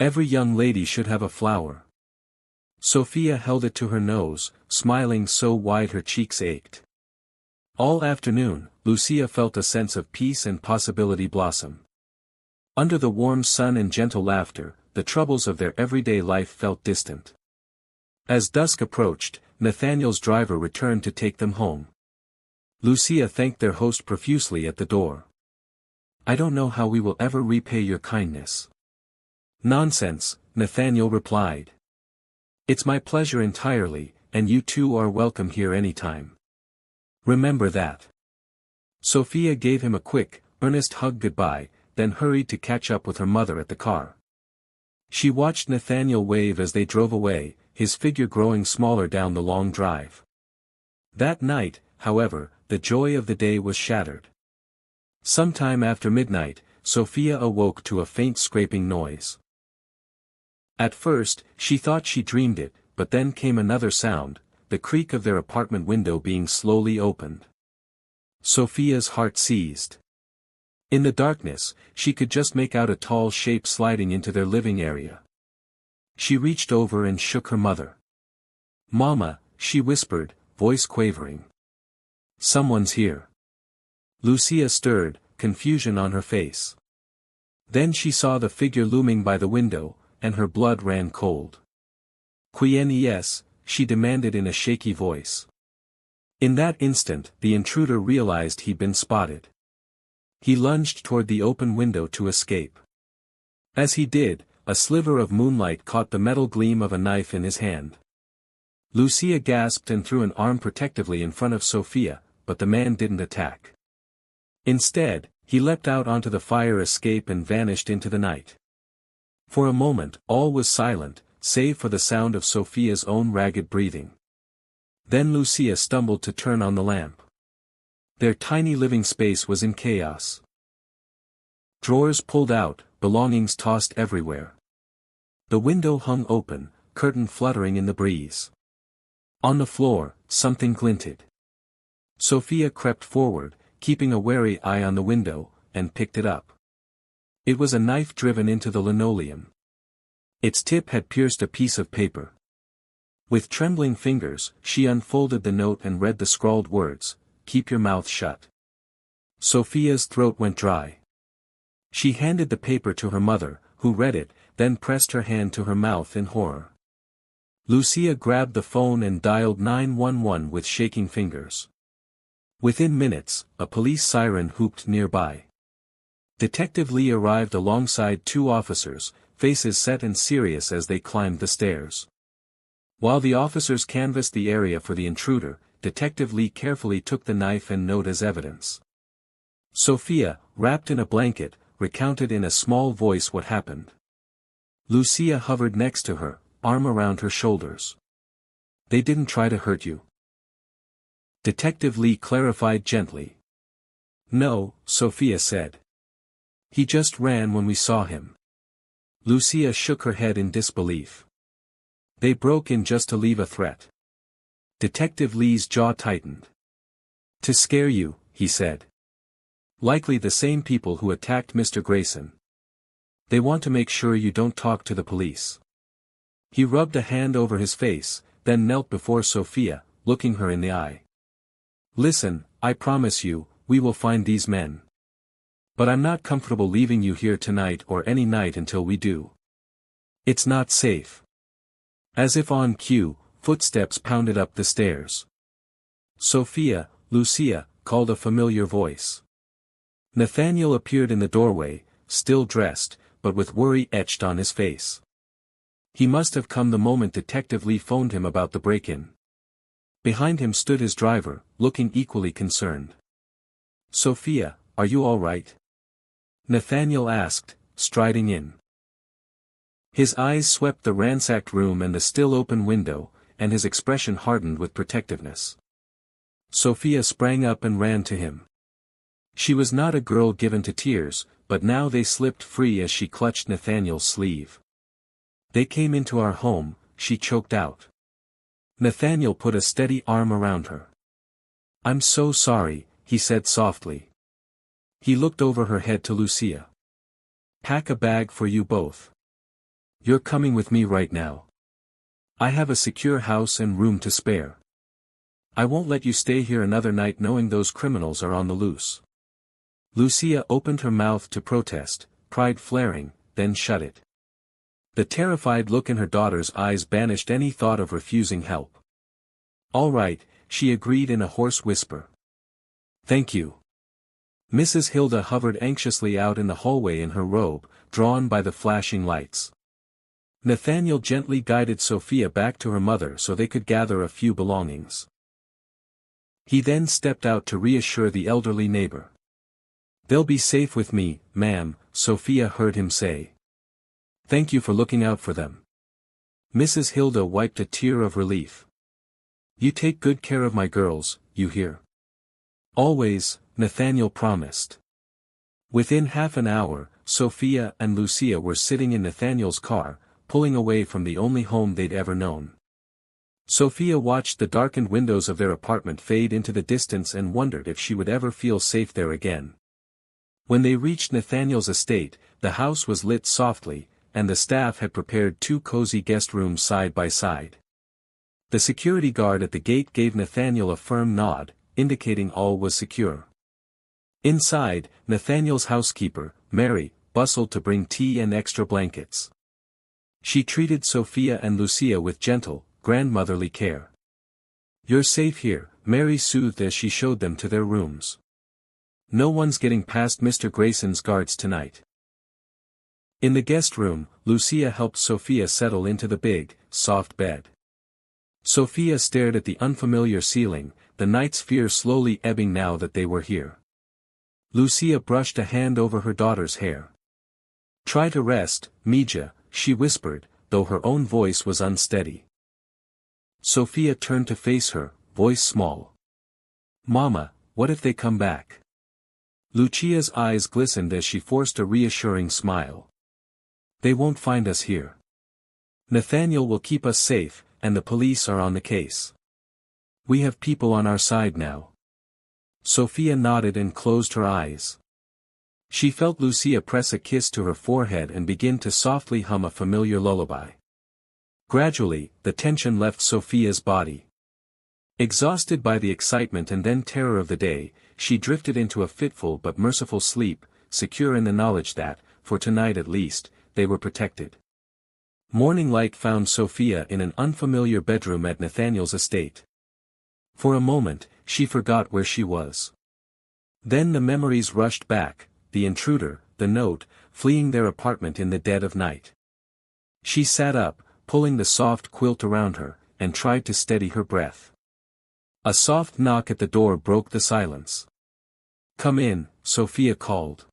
"Every young lady should have a flower." Sophia held it to her nose, smiling so wide her cheeks ached. All afternoon, Lucia felt a sense of peace and possibility blossom. Under the warm sun and gentle laughter, the troubles of their everyday life felt distant. As dusk approached, Nathaniel's driver returned to take them home. Lucia thanked their host profusely at the door. "I don't know how we will ever repay your kindness." "Nonsense," Nathaniel replied. "It's my pleasure entirely, and you two are welcome here anytime. Remember that." Sophia gave him a quick, earnest hug goodbye, then hurried to catch up with her mother at the car. She watched Nathaniel wave as they drove away, his figure growing smaller down the long drive. That night, however, the joy of the day was shattered. Sometime after midnight, Sophia awoke to a faint scraping noise. At first, she thought she dreamed it, but then came another sound, the creak of their apartment window being slowly opened. Sophia's heart seized. In the darkness, she could just make out a tall shape sliding into their living area. She reached over and shook her mother. "Mama," she whispered, voice quavering. "Someone's here." Lucia stirred, confusion on her face. Then she saw the figure looming by the window, and her blood ran cold. "Quien es?" she demanded in a shaky voice. In that instant, the intruder realized he'd been spotted. He lunged toward the open window to escape. As he did, a sliver of moonlight caught the metal gleam of a knife in his hand. Lucia gasped and threw an arm protectively in front of Sophia, but the man didn't attack. Instead, he leapt out onto the fire escape and vanished into the night. For a moment, all was silent, save for the sound of Sophia's own ragged breathing. Then Lucia stumbled to turn on the lamp. Their tiny living space was in chaos. Drawers pulled out, belongings tossed everywhere. The window hung open, curtain fluttering in the breeze. On the floor, something glinted. Sophia crept forward, keeping a wary eye on the window, and picked it up. It was a knife driven into the linoleum. Its tip had pierced a piece of paper. With trembling fingers, she unfolded the note and read the scrawled words, "Keep your mouth shut." Sophia's throat went dry. She handed the paper to her mother, who read it, then pressed her hand to her mouth in horror. Lucia grabbed the phone and dialed 911 with shaking fingers. Within minutes, a police siren hooped nearby. Detective Lee arrived alongside two officers, faces set and serious as they climbed the stairs. While the officers canvassed the area for the intruder, Detective Lee carefully took the knife and note as evidence. Sophia, wrapped in a blanket, recounted in a small voice what happened. Lucia hovered next to her, arm around her shoulders. "They didn't try to hurt you?" Detective Lee clarified gently. "No," Sophia said. "He just ran when we saw him." Lucia shook her head in disbelief. "They broke in just to leave a threat." Detective Lee's jaw tightened. "To scare you," he said. "Likely the same people who attacked Mr. Grayson. They want to make sure you don't talk to the police." He rubbed a hand over his face, then knelt before Sophia, looking her in the eye. "Listen, I promise you, we will find these men. But I'm not comfortable leaving you here tonight or any night until we do. It's not safe." As if on cue, footsteps pounded up the stairs. "Sophia, Lucia," called a familiar voice. Nathaniel appeared in the doorway, still dressed, but with worry etched on his face. He must have come the moment Detective Lee phoned him about the break-in. Behind him stood his driver, looking equally concerned. "Sophia, are you all right?" Nathaniel asked, striding in. His eyes swept the ransacked room and the still open window, and his expression hardened with protectiveness. Sophia sprang up and ran to him. She was not a girl given to tears, but now they slipped free as she clutched Nathaniel's sleeve. "They came into our home," she choked out. Nathaniel put a steady arm around her. "I'm so sorry," he said softly. He looked over her head to Lucia. "Pack a bag for you both. You're coming with me right now. I have a secure house and room to spare. I won't let you stay here another night knowing those criminals are on the loose." Lucia opened her mouth to protest, pride flaring, then shut it. The terrified look in her daughter's eyes banished any thought of refusing help. "All right," she agreed in a hoarse whisper. "Thank you." Mrs. Hilda hovered anxiously out in the hallway in her robe, drawn by the flashing lights. Nathaniel gently guided Sophia back to her mother so they could gather a few belongings. He then stepped out to reassure the elderly neighbor. "They'll be safe with me, ma'am," Sophia heard him say. "Thank you for looking out for them." Mrs. Hilda wiped a tear of relief. "You take good care of my girls, you hear?" "Always," Nathaniel promised. Within half an hour, Sophia and Lucia were sitting in Nathaniel's car, pulling away from the only home they'd ever known. Sophia watched the darkened windows of their apartment fade into the distance and wondered if she would ever feel safe there again. When they reached Nathaniel's estate, the house was lit softly, and the staff had prepared 2 cozy guest rooms side by side. The security guard at the gate gave Nathaniel a firm nod, indicating all was secure. Inside, Nathaniel's housekeeper, Mary, bustled to bring tea and extra blankets. She treated Sophia and Lucia with gentle, grandmotherly care. "You're safe here," Mary soothed as she showed them to their rooms. "No one's getting past Mr. Grayson's guards tonight." In the guest room, Lucia helped Sophia settle into the big, soft bed. Sophia stared at the unfamiliar ceiling, the night's fear slowly ebbing now that they were here. Lucia brushed a hand over her daughter's hair. "Try to rest, Mija," she whispered, though her own voice was unsteady. Sophia turned to face her, voice small. "Mama, what if they come back?" Lucia's eyes glistened as she forced a reassuring smile. "They won't find us here. Nathaniel will keep us safe, and the police are on the case. We have people on our side now." Sophia nodded and closed her eyes. She felt Lucia press a kiss to her forehead and begin to softly hum a familiar lullaby. Gradually, the tension left Sophia's body. Exhausted by the excitement and then terror of the day, she drifted into a fitful but merciful sleep, secure in the knowledge that, for tonight at least, they were protected. Morning light found Sophia in an unfamiliar bedroom at Nathaniel's estate. For a moment, she forgot where she was. Then the memories rushed back, the intruder, the note, fleeing their apartment in the dead of night. She sat up, pulling the soft quilt around her, and tried to steady her breath. A soft knock at the door broke the silence. "Come in," Sophia called.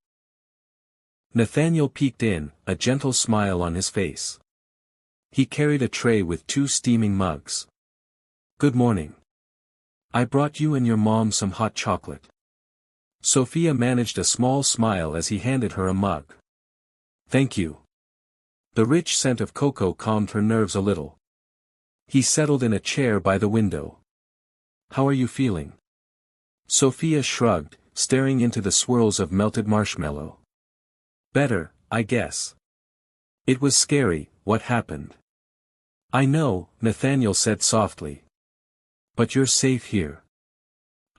Nathaniel peeked in, a gentle smile on his face. He carried a tray with 2 steaming mugs. "Good morning. I brought you and your mom some hot chocolate." Sophia managed a small smile as he handed her a mug. "Thank you." The rich scent of cocoa calmed her nerves a little. He settled in a chair by the window. "How are you feeling?" Sophia shrugged, staring into the swirls of melted marshmallow. "Better, I guess. It was scary, what happened." "I know," Nathaniel said softly. "But you're safe here.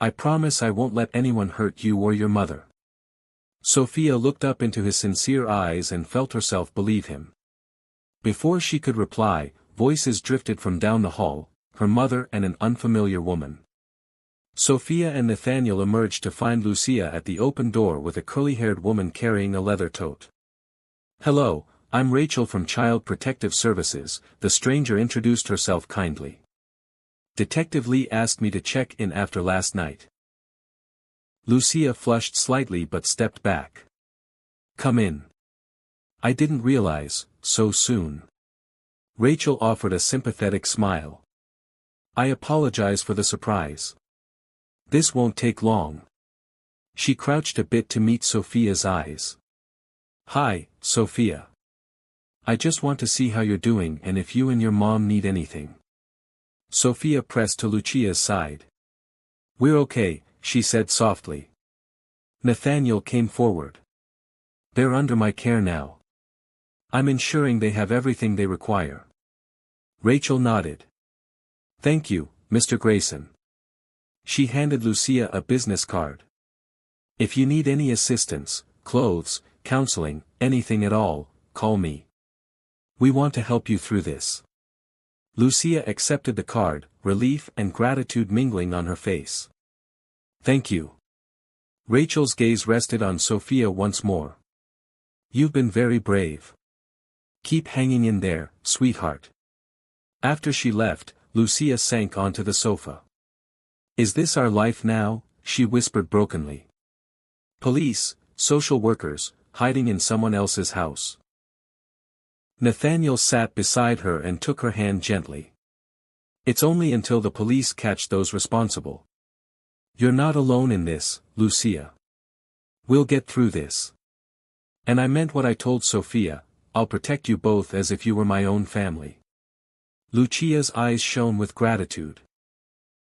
I promise I won't let anyone hurt you or your mother." Sophia looked up into his sincere eyes and felt herself believe him. Before she could reply, voices drifted from down the hall, her mother and an unfamiliar woman. Sophia and Nathaniel emerged to find Lucia at the open door with a curly-haired woman carrying a leather tote. "Hello, I'm Rachel from Child Protective Services," the stranger introduced herself kindly. "Detective Lee asked me to check in after last night." Lucia flushed slightly but stepped back. "Come in. I didn't realize, so soon." Rachel offered a sympathetic smile. "I apologize for the surprise. This won't take long." She crouched a bit to meet Sophia's eyes. "Hi, Sophia. I just want to see how you're doing and if you and your mom need anything." Sophia pressed to Lucia's side. "We're okay," she said softly. Nathaniel came forward. "They're under my care now. I'm ensuring they have everything they require." Rachel nodded. "Thank you, Mr. Grayson." She handed Lucia a business card. "If you need any assistance, clothes, counseling, anything at all, call me. We want to help you through this." Lucia accepted the card, relief and gratitude mingling on her face. "Thank you." Rachel's gaze rested on Sophia once more. "You've been very brave. Keep hanging in there, sweetheart." After she left, Lucia sank onto the sofa. "Is this our life now?" she whispered brokenly. "Police, social workers, hiding in someone else's house." Nathaniel sat beside her and took her hand gently. "It's only until the police catch those responsible. You're not alone in this, Lucia. We'll get through this. And I meant what I told Sophia, I'll protect you both as if you were my own family." Lucia's eyes shone with gratitude.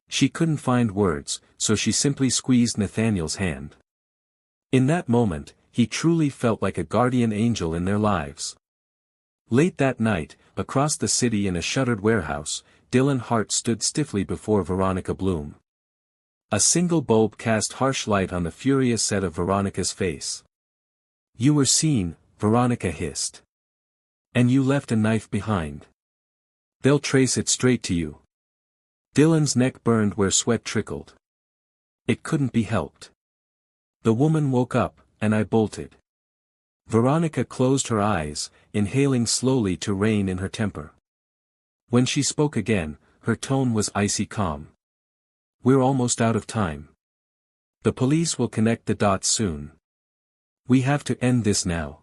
She couldn't find words, so she simply squeezed Nathaniel's hand. In that moment, he truly felt like a guardian angel in their lives. Late that night, across the city in a shuttered warehouse, Dylan Hart stood stiffly before Veronica Bloom. A single bulb cast harsh light on the furious set of Veronica's face. "You were seen," Veronica hissed. "And you left a knife behind. They'll trace it straight to you." Dylan's neck burned where sweat trickled. It couldn't be helped. The woman woke up, and I bolted. Veronica closed her eyes, inhaling slowly to rein in her temper. When she spoke again, her tone was icy calm. "We're almost out of time. The police will connect the dots soon. We have to end this now.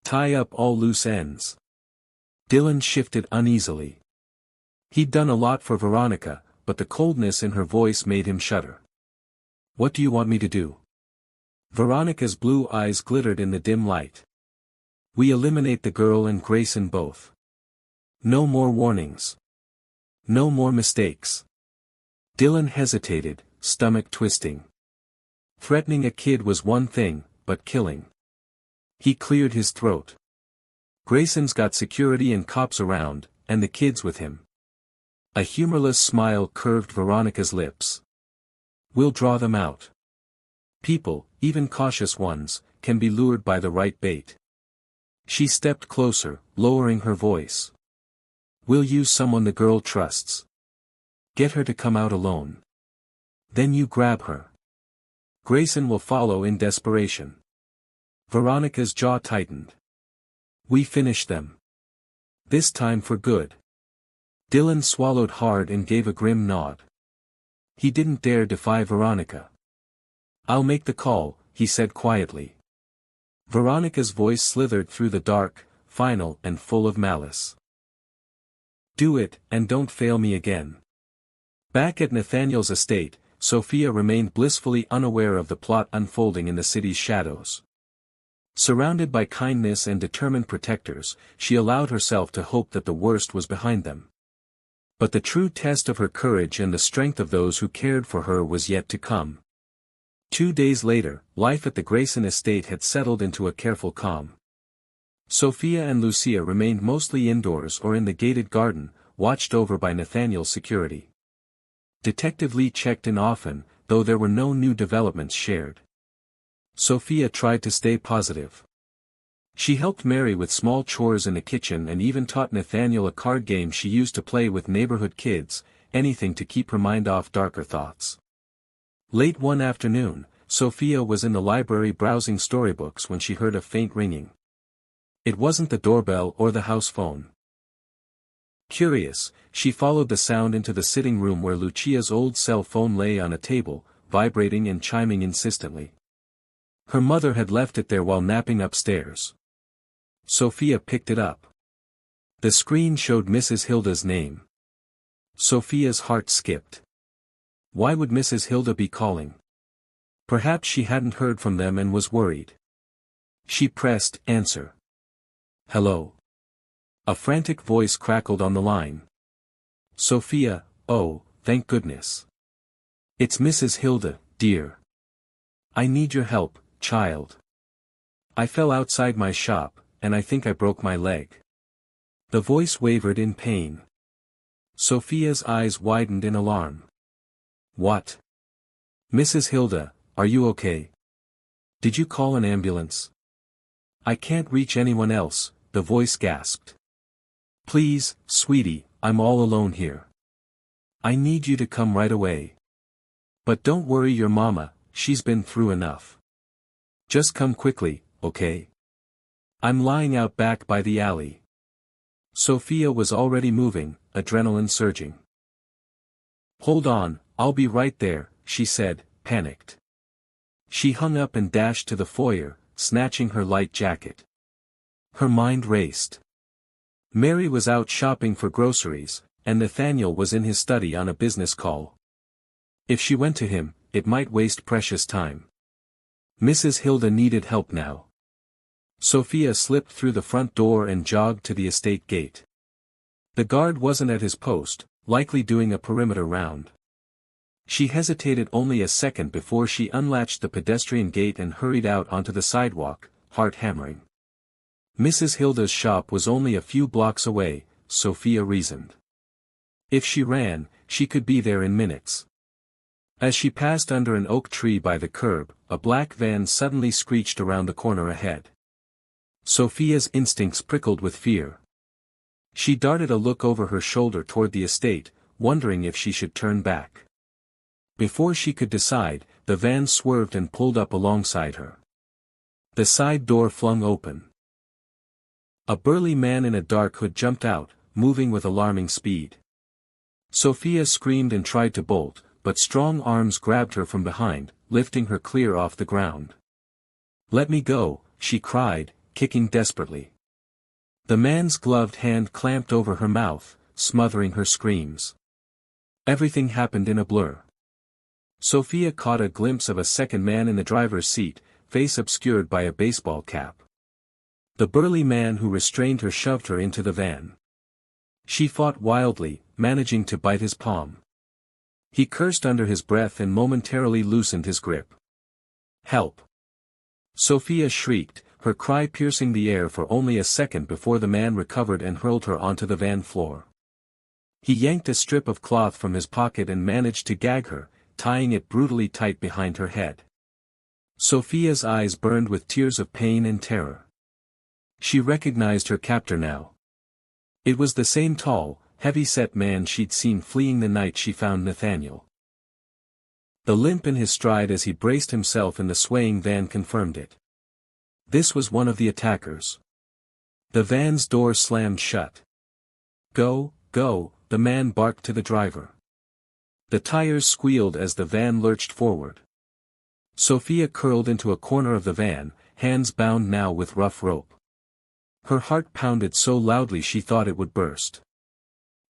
Tie up all loose ends." Dylan shifted uneasily. He'd done a lot for Veronica, but the coldness in her voice made him shudder. "What do you want me to do?" Veronica's blue eyes glittered in the dim light. "We eliminate the girl and Grayson both. No more warnings. No more mistakes." Dylan hesitated, stomach twisting. Threatening a kid was one thing, but killing. He cleared his throat. "Grayson's got security and cops around, and the kids with him." A humorless smile curved Veronica's lips. "We'll draw them out. People, even cautious ones, can be lured by the right bait." She stepped closer, lowering her voice. "We'll use someone the girl trusts. Get her to come out alone. Then you grab her. Grayson will follow in desperation." Veronica's jaw tightened. "We finish them. This time for good." Dylan swallowed hard and gave a grim nod. He didn't dare defy Veronica. "I'll make the call," he said quietly. Veronica's voice slithered through the dark, final and full of malice. "Do it, and don't fail me again." Back at Nathaniel's estate, Sophia remained blissfully unaware of the plot unfolding in the city's shadows. Surrounded by kindness and determined protectors, she allowed herself to hope that the worst was behind them. But the true test of her courage and the strength of those who cared for her was yet to come. 2 days later, life at the Grayson estate had settled into a careful calm. Sophia and Lucia remained mostly indoors or in the gated garden, watched over by Nathaniel's security. Detective Lee checked in often, though there were no new developments shared. Sophia tried to stay positive. She helped Mary with small chores in the kitchen and even taught Nathaniel a card game she used to play with neighborhood kids, anything to keep her mind off darker thoughts. Late one afternoon, Sophia was in the library browsing storybooks when she heard a faint ringing. It wasn't the doorbell or the house phone. Curious, she followed the sound into the sitting room where Lucia's old cell phone lay on a table, vibrating and chiming insistently. Her mother had left it there while napping upstairs. Sophia picked it up. The screen showed Mrs. Hilda's name. Sophia's heart skipped. Why would Mrs. Hilda be calling? Perhaps she hadn't heard from them and was worried. She pressed answer. "Hello." A frantic voice crackled on the line. "Sophia, oh, thank goodness. It's Mrs. Hilda, dear. I need your help, child. I fell outside my shop, and I think I broke my leg." The voice wavered in pain. Sophia's eyes widened in alarm. "What? Mrs. Hilda, are you okay? Did you call an ambulance?" "I can't reach anyone else," the voice gasped. "Please, sweetie, I'm all alone here. I need you to come right away. But don't worry your mama, she's been through enough. Just come quickly, okay? I'm lying out back by the alley." Sophia was already moving, adrenaline surging. "Hold on, I'll be right there," she said, panicked. She hung up and dashed to the foyer, snatching her light jacket. Her mind raced. Mary was out shopping for groceries, and Nathaniel was in his study on a business call. If she went to him, it might waste precious time. Mrs. Hilda needed help now. Sophia slipped through the front door and jogged to the estate gate. The guard wasn't at his post, likely doing a perimeter round. She hesitated only a second before she unlatched the pedestrian gate and hurried out onto the sidewalk, heart hammering. Mrs. Hilda's shop was only a few blocks away, Sophia reasoned. If she ran, she could be there in minutes. As she passed under an oak tree by the curb, a black van suddenly screeched around the corner ahead. Sophia's instincts prickled with fear. She darted a look over her shoulder toward the estate, wondering if she should turn back. Before she could decide, the van swerved and pulled up alongside her. The side door flung open. A burly man in a dark hood jumped out, moving with alarming speed. Sophia screamed and tried to bolt, but strong arms grabbed her from behind, lifting her clear off the ground. "Let me go," she cried, kicking desperately. The man's gloved hand clamped over her mouth, smothering her screams. Everything happened in a blur. Sophia caught a glimpse of a second man in the driver's seat, face obscured by a baseball cap. The burly man who restrained her shoved her into the van. She fought wildly, managing to bite his palm. He cursed under his breath and momentarily loosened his grip. "Help!" Sophia shrieked, her cry piercing the air for only a second before the man recovered and hurled her onto the van floor. He yanked a strip of cloth from his pocket and managed to gag her, tying it brutally tight behind her head. Sophia's eyes burned with tears of pain and terror. She recognized her captor now. It was the same tall, heavy-set man she'd seen fleeing the night she found Nathaniel. The limp in his stride as he braced himself in the swaying van confirmed it. This was one of the attackers. The van's door slammed shut. "Go, go," the man barked to the driver. The tires squealed as the van lurched forward. Sophia curled into a corner of the van, hands bound now with rough rope. Her heart pounded so loudly she thought it would burst.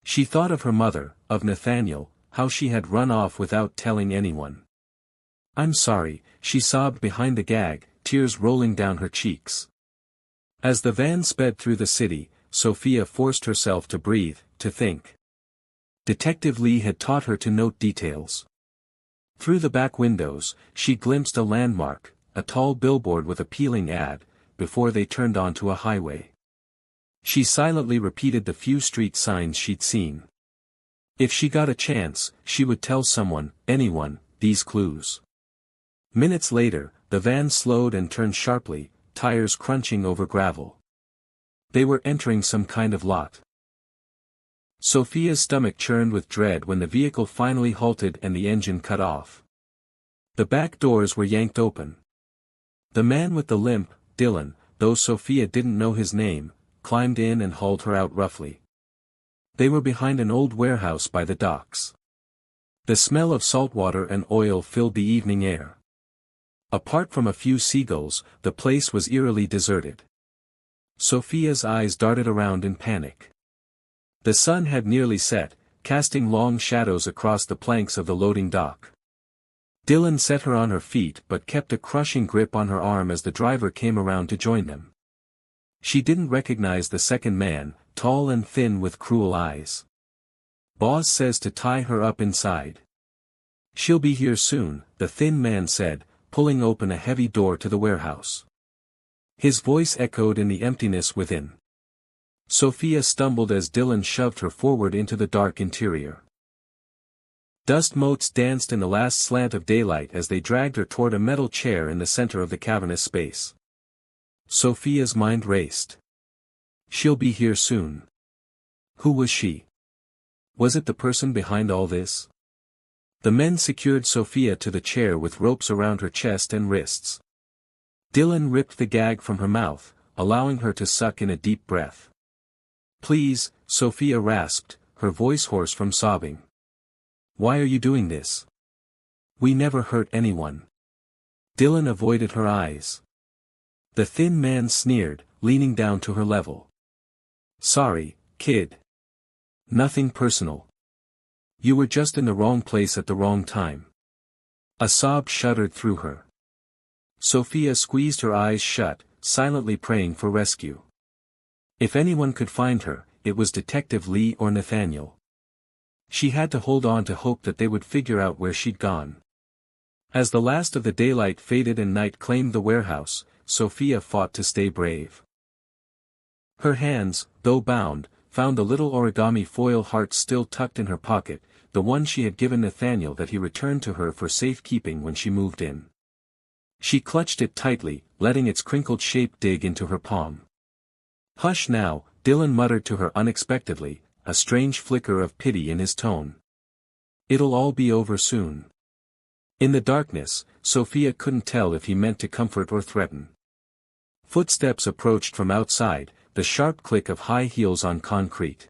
She thought of her mother, of Nathaniel, how she had run off without telling anyone. "I'm sorry," she sobbed behind the gag, tears rolling down her cheeks. As the van sped through the city, Sophia forced herself to breathe, to think. Detective Lee had taught her to note details. Through the back windows, she glimpsed a landmark, a tall billboard with a peeling ad, before they turned onto a highway. She silently repeated the few street signs she'd seen. If she got a chance, she would tell someone, anyone, these clues. Minutes later, the van slowed and turned sharply, tires crunching over gravel. They were entering some kind of lot. Sophia's stomach churned with dread when the vehicle finally halted and the engine cut off. The back doors were yanked open. The man with the limp, Dylan, though Sophia didn't know his name, climbed in and hauled her out roughly. They were behind an old warehouse by the docks. The smell of saltwater and oil filled the evening air. Apart from a few seagulls, the place was eerily deserted. Sophia's eyes darted around in panic. The sun had nearly set, casting long shadows across the planks of the loading dock. Dylan set her on her feet but kept a crushing grip on her arm as the driver came around to join them. She didn't recognize the second man, tall and thin with cruel eyes. "Boss says to tie her up inside." "She'll be here soon," the thin man said, pulling open a heavy door to the warehouse. His voice echoed in the emptiness within. Sophia stumbled as Dylan shoved her forward into the dark interior. Dust motes danced in the last slant of daylight as they dragged her toward a metal chair in the center of the cavernous space. Sophia's mind raced. She'll be here soon. Who was she? Was it the person behind all this? The men secured Sophia to the chair with ropes around her chest and wrists. Dylan ripped the gag from her mouth, allowing her to suck in a deep breath. "Please," Sophia rasped, her voice hoarse from sobbing. "Why are you doing this? We never hurt anyone." Dylan avoided her eyes. The thin man sneered, leaning down to her level. "Sorry, kid. Nothing personal. You were just in the wrong place at the wrong time." A sob shuddered through her. Sophia squeezed her eyes shut, silently praying for rescue. If anyone could find her, it was Detective Lee or Nathaniel. She had to hold on to hope that they would figure out where she'd gone. As the last of the daylight faded and night claimed the warehouse, Sophia fought to stay brave. Her hands, though bound, found the little origami foil heart still tucked in her pocket, the one she had given Nathaniel that he returned to her for safekeeping when she moved in. She clutched it tightly, letting its crinkled shape dig into her palm. "Hush now," Dylan muttered to her unexpectedly, a strange flicker of pity in his tone. "It'll all be over soon." In the darkness, Sophia couldn't tell if he meant to comfort or threaten. Footsteps approached from outside, the sharp click of high heels on concrete.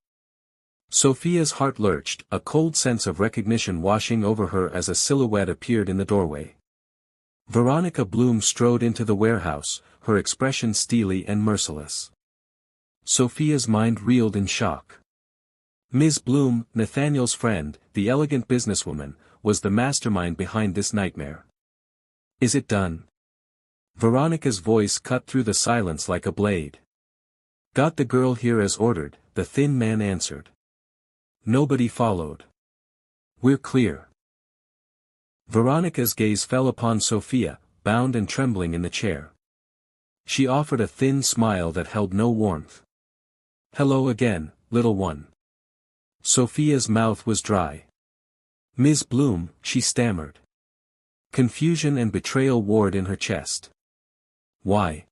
Sophia's heart lurched, a cold sense of recognition washing over her as a silhouette appeared in the doorway. Veronica Bloom strode into the warehouse, her expression steely and merciless. Sophia's mind reeled in shock. Ms. Bloom, Nathaniel's friend, the elegant businesswoman, was the mastermind behind this nightmare. "Is it done?" Veronica's voice cut through the silence like a blade. "Got the girl here as ordered," the thin man answered. Nobody followed. "We're clear." Veronica's gaze fell upon Sophia, bound and trembling in the chair. She offered a thin smile that held no warmth. "Hello again, little one." Sophia's mouth was dry. "Ms. Bloom," she stammered. Confusion and betrayal warred in her chest. "Why?"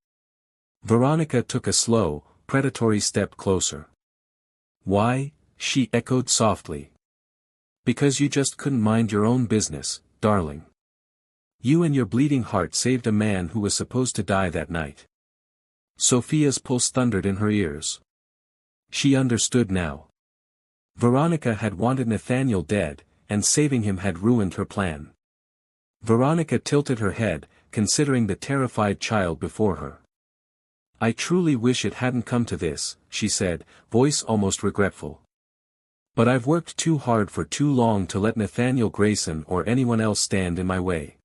Veronica took a slow, predatory step closer. "Why?" she echoed softly. "Because you just couldn't mind your own business, darling. You and your bleeding heart saved a man who was supposed to die that night." Sophia's pulse thundered in her ears. She understood now. Veronica had wanted Nathaniel dead, and saving him had ruined her plan. Veronica tilted her head, considering the terrified child before her. "I truly wish it hadn't come to this," she said, voice almost regretful. "But I've worked too hard for too long to let Nathaniel Grayson or anyone else stand in my way."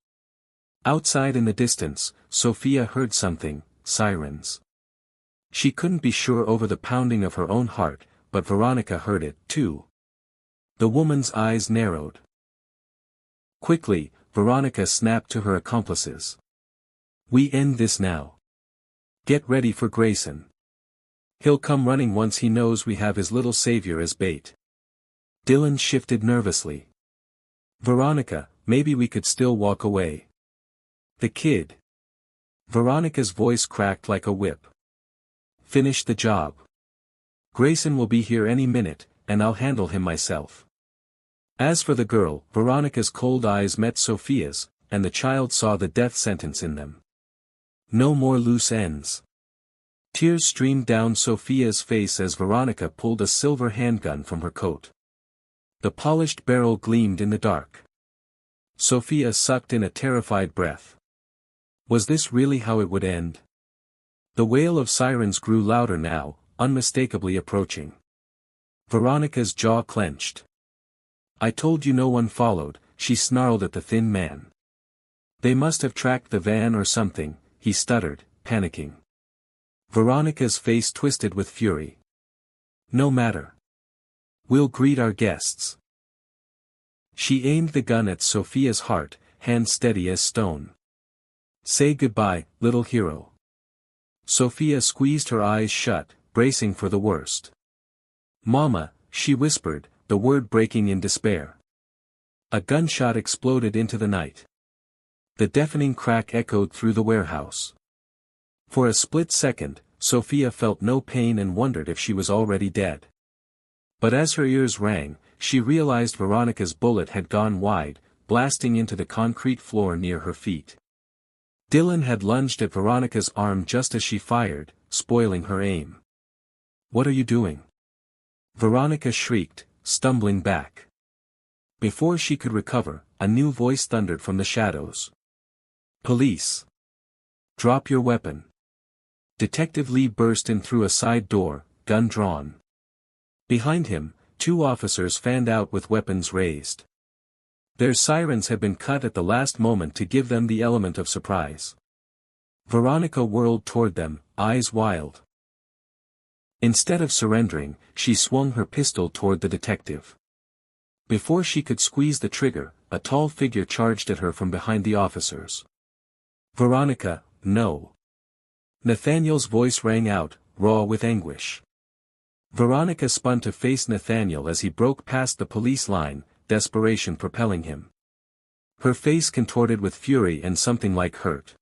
Outside in the distance, Sophia heard something, sirens. She couldn't be sure over the pounding of her own heart, but Veronica heard it, too. The woman's eyes narrowed. Quickly, Veronica snapped to her accomplices. "We end this now. Get ready for Grayson. He'll come running once he knows we have his little savior as bait." Dylan shifted nervously. "Veronica, maybe we could still walk away." "The kid." Veronica's voice cracked like a whip. "Finish the job. Grayson will be here any minute, and I'll handle him myself." As for the girl, Veronica's cold eyes met Sophia's, and the child saw the death sentence in them. No more loose ends. Tears streamed down Sophia's face as Veronica pulled a silver handgun from her coat. The polished barrel gleamed in the dark. Sophia sucked in a terrified breath. Was this really how it would end? The wail of sirens grew louder now, unmistakably approaching. Veronica's jaw clenched. "I told you no one followed," she snarled at the thin man. "They must have tracked the van or something," he stuttered, panicking. Veronica's face twisted with fury. "No matter. We'll greet our guests." She aimed the gun at Sophia's heart, hand steady as stone. "Say goodbye, little hero." Sophia squeezed her eyes shut, bracing for the worst. "Mama," she whispered, the word breaking in despair. A gunshot exploded into the night. The deafening crack echoed through the warehouse. For a split second, Sophia felt no pain and wondered if she was already dead. But as her ears rang, she realized Veronica's bullet had gone wide, blasting into the concrete floor near her feet. Dylan had lunged at Veronica's arm just as she fired, spoiling her aim. "What are you doing?" Veronica shrieked, stumbling back. Before she could recover, a new voice thundered from the shadows. "Police! Drop your weapon!" Detective Lee burst in through a side door, gun drawn. Behind him, two officers fanned out with weapons raised. Their sirens had been cut at the last moment to give them the element of surprise. Veronica whirled toward them, eyes wild. Instead of surrendering, she swung her pistol toward the detective. Before she could squeeze the trigger, a tall figure charged at her from behind the officers. "Veronica, no!" Nathaniel's voice rang out, raw with anguish. Veronica spun to face Nathaniel as he broke past the police line, desperation propelling him. Her face contorted with fury and something like hurt.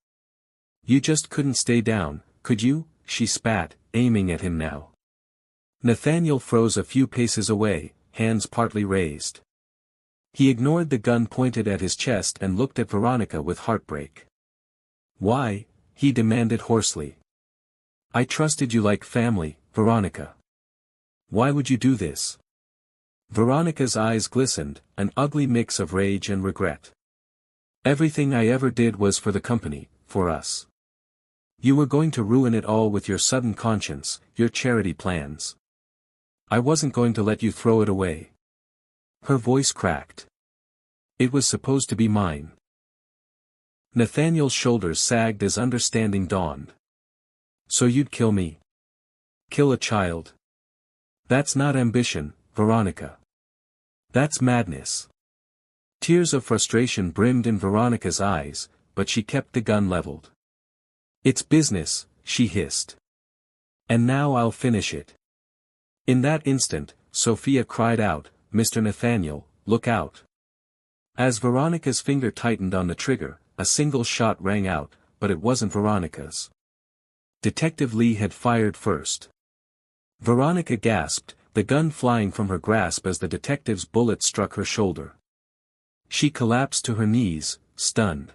"You just couldn't stay down, could you?" she spat, aiming at him now. Nathaniel froze a few paces away, hands partly raised. He ignored the gun pointed at his chest and looked at Veronica with heartbreak. "Why?" he demanded hoarsely. "I trusted you like family, Veronica. Why would you do this?" Veronica's eyes glistened, an ugly mix of rage and regret. "Everything I ever did was for the company, for us. You were going to ruin it all with your sudden conscience, your charity plans. I wasn't going to let you throw it away." Her voice cracked. "It was supposed to be mine." Nathaniel's shoulders sagged as understanding dawned. "So you'd kill me? Kill a child? That's not ambition, Veronica. That's madness." Tears of frustration brimmed in Veronica's eyes, but she kept the gun leveled. "It's business," she hissed. "And now I'll finish it." In that instant, Sophia cried out, "Mr. Nathaniel, look out." As Veronica's finger tightened on the trigger, a single shot rang out, but it wasn't Veronica's. Detective Lee had fired first. Veronica gasped, the gun flying from her grasp as the detective's bullet struck her shoulder. She collapsed to her knees, stunned.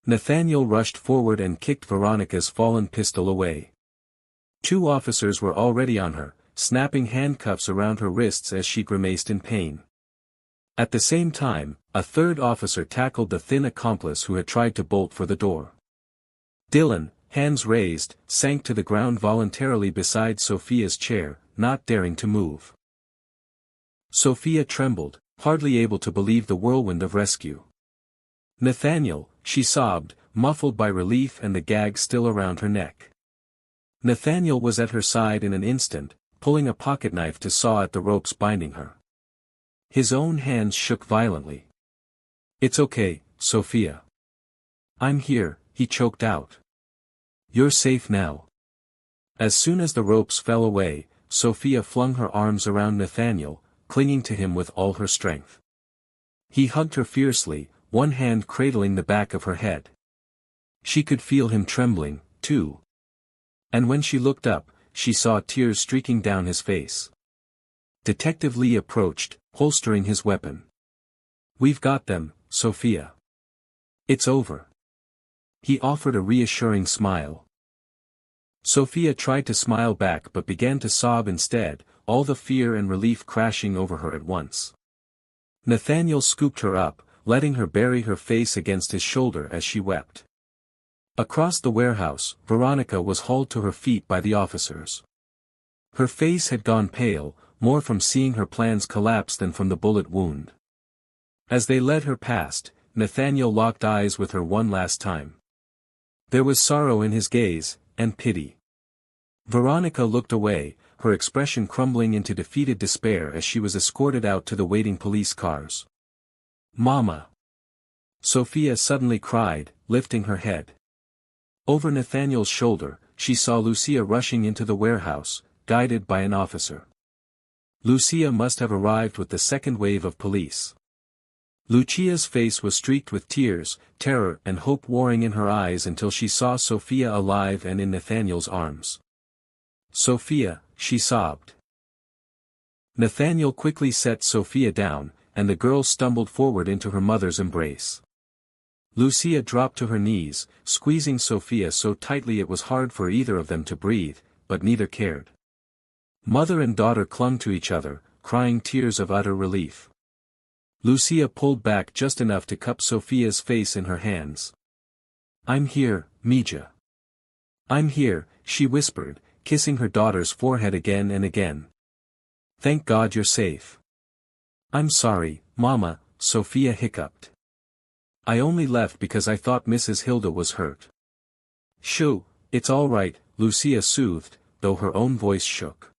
Nathaniel rushed forward and kicked Veronica's fallen pistol away. 2 officers were already on her, snapping handcuffs around her wrists as she grimaced in pain. At the same time, a 3rd officer tackled the thin accomplice who had tried to bolt for the door. Dylan, hands raised, sank to the ground voluntarily beside Sophia's chair, not daring to move. Sophia trembled, hardly able to believe the whirlwind of rescue. "Nathaniel," she sobbed, muffled by relief and the gag still around her neck. Nathaniel was at her side in an instant, pulling a pocketknife to saw at the ropes binding her. His own hands shook violently. "It's okay, Sophia. I'm here," he choked out. "You're safe now." As soon as the ropes fell away, Sophia flung her arms around Nathaniel, clinging to him with all her strength. He hugged her fiercely, one hand cradling the back of her head. She could feel him trembling, too. And when she looked up, she saw tears streaking down his face. Detective Lee approached, holstering his weapon. "We've got them, Sophia. It's over." He offered a reassuring smile. Sophia tried to smile back but began to sob instead, all the fear and relief crashing over her at once. Nathaniel scooped her up, letting her bury her face against his shoulder as she wept. Across the warehouse, Veronica was hauled to her feet by the officers. Her face had gone pale, more from seeing her plans collapse than from the bullet wound. As they led her past, Nathaniel locked eyes with her one last time. There was sorrow in his gaze, and pity. Veronica looked away, her expression crumbling into defeated despair as she was escorted out to the waiting police cars. "Mama!" Sophia suddenly cried, lifting her head. Over Nathaniel's shoulder, she saw Lucia rushing into the warehouse, guided by an officer. Lucia must have arrived with the second wave of police. Lucia's face was streaked with tears, terror and hope warring in her eyes until she saw Sophia alive and in Nathaniel's arms. "Sophia," she sobbed. Nathaniel quickly set Sophia down, and the girl stumbled forward into her mother's embrace. Lucia dropped to her knees, squeezing Sophia so tightly it was hard for either of them to breathe, but neither cared. Mother and daughter clung to each other, crying tears of utter relief. Lucia pulled back just enough to cup Sophia's face in her hands. "I'm here, Mija. I'm here," she whispered, kissing her daughter's forehead again and again. "Thank God you're safe." "I'm sorry, Mama," Sophia hiccuped. "I only left because I thought Mrs. Hilda was hurt." "Shoo, it's all right," Lucia soothed, though her own voice shook.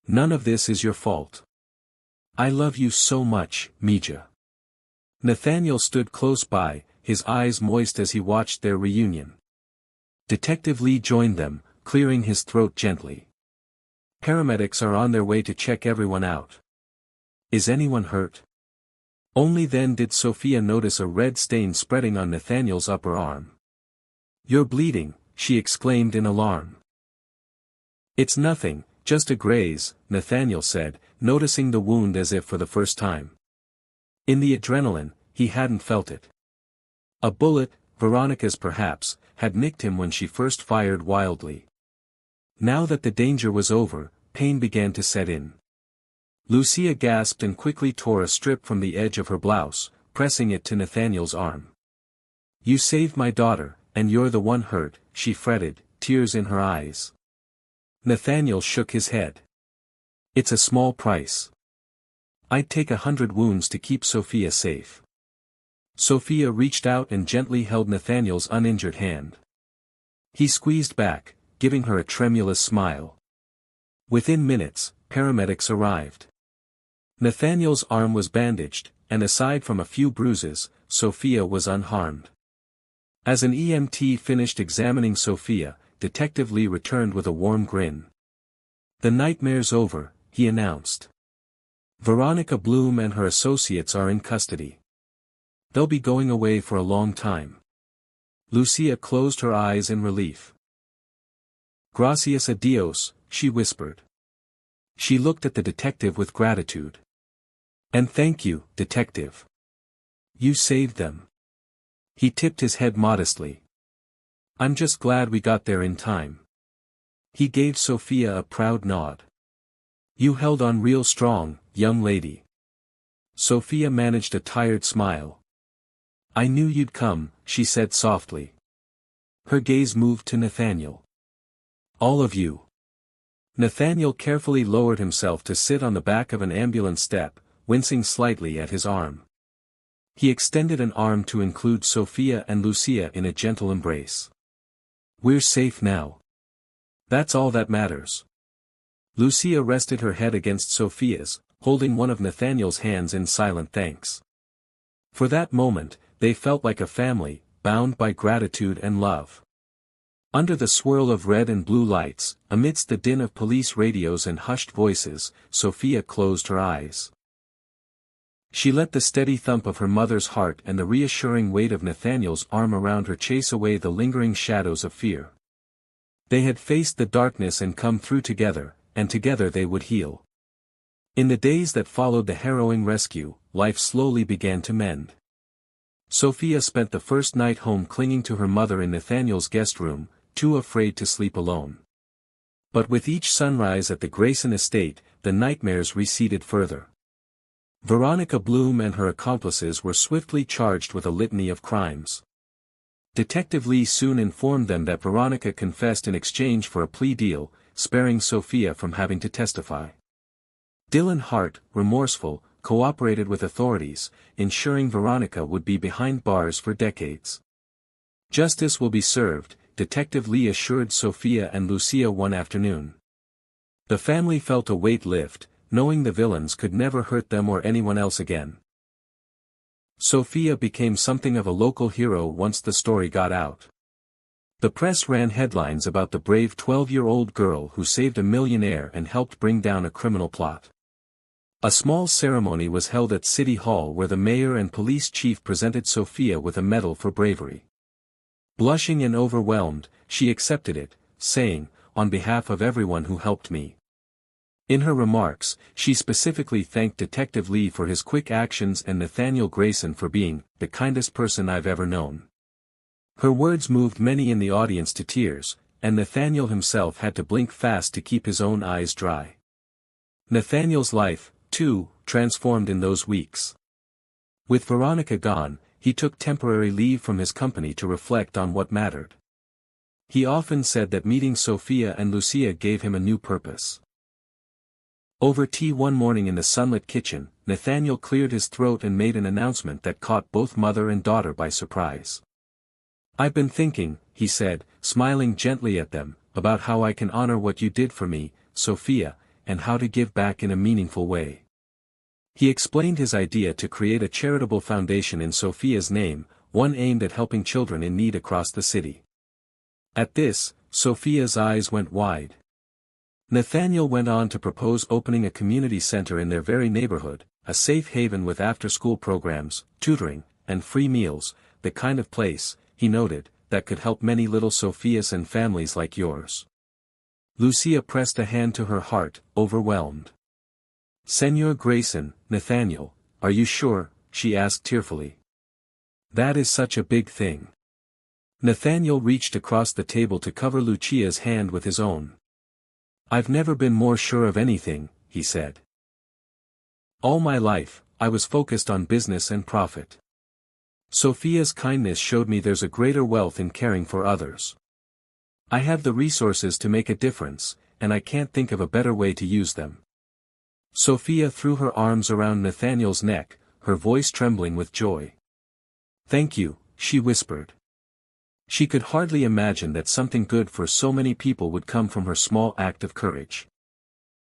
"None of this is your fault." I love you so much, Mija. Nathaniel stood close by, his eyes moist as he watched their reunion. Detective Lee joined them, clearing his throat gently. Paramedics are on their way to check everyone out. Is anyone hurt? Only then did Sophia notice a red stain spreading on Nathaniel's upper arm. You're bleeding, she exclaimed in alarm. It's nothing, just a graze, Nathaniel said, noticing the wound as if for the first time. In the adrenaline, he hadn't felt it. A bullet, Veronica's perhaps, had nicked him when she first fired wildly. Now that the danger was over, pain began to set in. Lucia gasped and quickly tore a strip from the edge of her blouse, pressing it to Nathaniel's arm. You saved my daughter, and you're the one hurt, she fretted, tears in her eyes. Nathaniel shook his head. It's a small price. I'd take 100 wounds to keep Sophia safe. Sophia reached out and gently held Nathaniel's uninjured hand. He squeezed back, giving her a tremulous smile. Within minutes, paramedics arrived. Nathaniel's arm was bandaged, and aside from a few bruises, Sophia was unharmed. As an EMT finished examining Sophia, Detective Lee returned with a warm grin. The nightmare's over, he announced. Veronica Bloom and her associates are in custody. They'll be going away for a long time. Lucia closed her eyes in relief. Gracias a Dios, she whispered. She looked at the detective with gratitude. And thank you, detective. You saved them. He tipped his head modestly. I'm just glad we got there in time. He gave Sophia a proud nod. You held on real strong, young lady. Sophia managed a tired smile. I knew you'd come, she said softly. Her gaze moved to Nathaniel. All of you. Nathaniel carefully lowered himself to sit on the back of an ambulance step, wincing slightly at his arm. He extended an arm to include Sophia and Lucia in a gentle embrace. We're safe now. That's all that matters. Lucia rested her head against Sophia's, holding one of Nathaniel's hands in silent thanks. For that moment, they felt like a family, bound by gratitude and love. Under the swirl of red and blue lights, amidst the din of police radios and hushed voices, Sophia closed her eyes. She let the steady thump of her mother's heart and the reassuring weight of Nathaniel's arm around her chase away the lingering shadows of fear. They had faced the darkness and come through together, and together they would heal. In the days that followed the harrowing rescue, life slowly began to mend. Sophia spent the first night home clinging to her mother in Nathaniel's guest room, too afraid to sleep alone. But with each sunrise at the Grayson estate, the nightmares receded further. Veronica Bloom and her accomplices were swiftly charged with a litany of crimes. Detective Lee soon informed them that Veronica confessed in exchange for a plea deal, sparing Sophia from having to testify. Dylan Hart, remorseful, cooperated with authorities, ensuring Veronica would be behind bars for decades. Justice will be served, Detective Lee assured Sophia and Lucia one afternoon. The family felt a weight lift, knowing the villains could never hurt them or anyone else again. Sophia became something of a local hero once the story got out. The press ran headlines about the brave 12-year-old girl who saved a millionaire and helped bring down a criminal plot. A small ceremony was held at City Hall where the mayor and police chief presented Sophia with a medal for bravery. Blushing and overwhelmed, she accepted it, saying, "On behalf of everyone who helped me." In her remarks, she specifically thanked Detective Lee for his quick actions and Nathaniel Grayson for being the kindest person I've ever known. Her words moved many in the audience to tears, and Nathaniel himself had to blink fast to keep his own eyes dry. Nathaniel's life, too, transformed in those weeks. With Veronica gone, he took temporary leave from his company to reflect on what mattered. He often said that meeting Sophia and Lucia gave him a new purpose. Over tea one morning in the sunlit kitchen, Nathaniel cleared his throat and made an announcement that caught both mother and daughter by surprise. "I've been thinking," he said, smiling gently at them, "about how I can honor what you did for me, Sophia, and how to give back in a meaningful way. He explained his idea to create a charitable foundation in Sophia's name, one aimed at helping children in need across the city. At this, Sophia's eyes went wide. Nathaniel went on to propose opening a community center in their very neighborhood, a safe haven with after-school programs, tutoring, and free meals, the kind of place, he noted, that could help many little Sophias and families like yours. Lucia pressed a hand to her heart, overwhelmed. "Senor Grayson, Nathaniel, are you sure?" she asked tearfully. "That is such a big thing." Nathaniel reached across the table to cover Lucia's hand with his own. "I've never been more sure of anything," he said. "All my life, I was focused on business and profit. Sophia's kindness showed me there's a greater wealth in caring for others. I have the resources to make a difference, and I can't think of a better way to use them." Sophia threw her arms around Nathaniel's neck, her voice trembling with joy. "Thank you," she whispered. She could hardly imagine that something good for so many people would come from her small act of courage.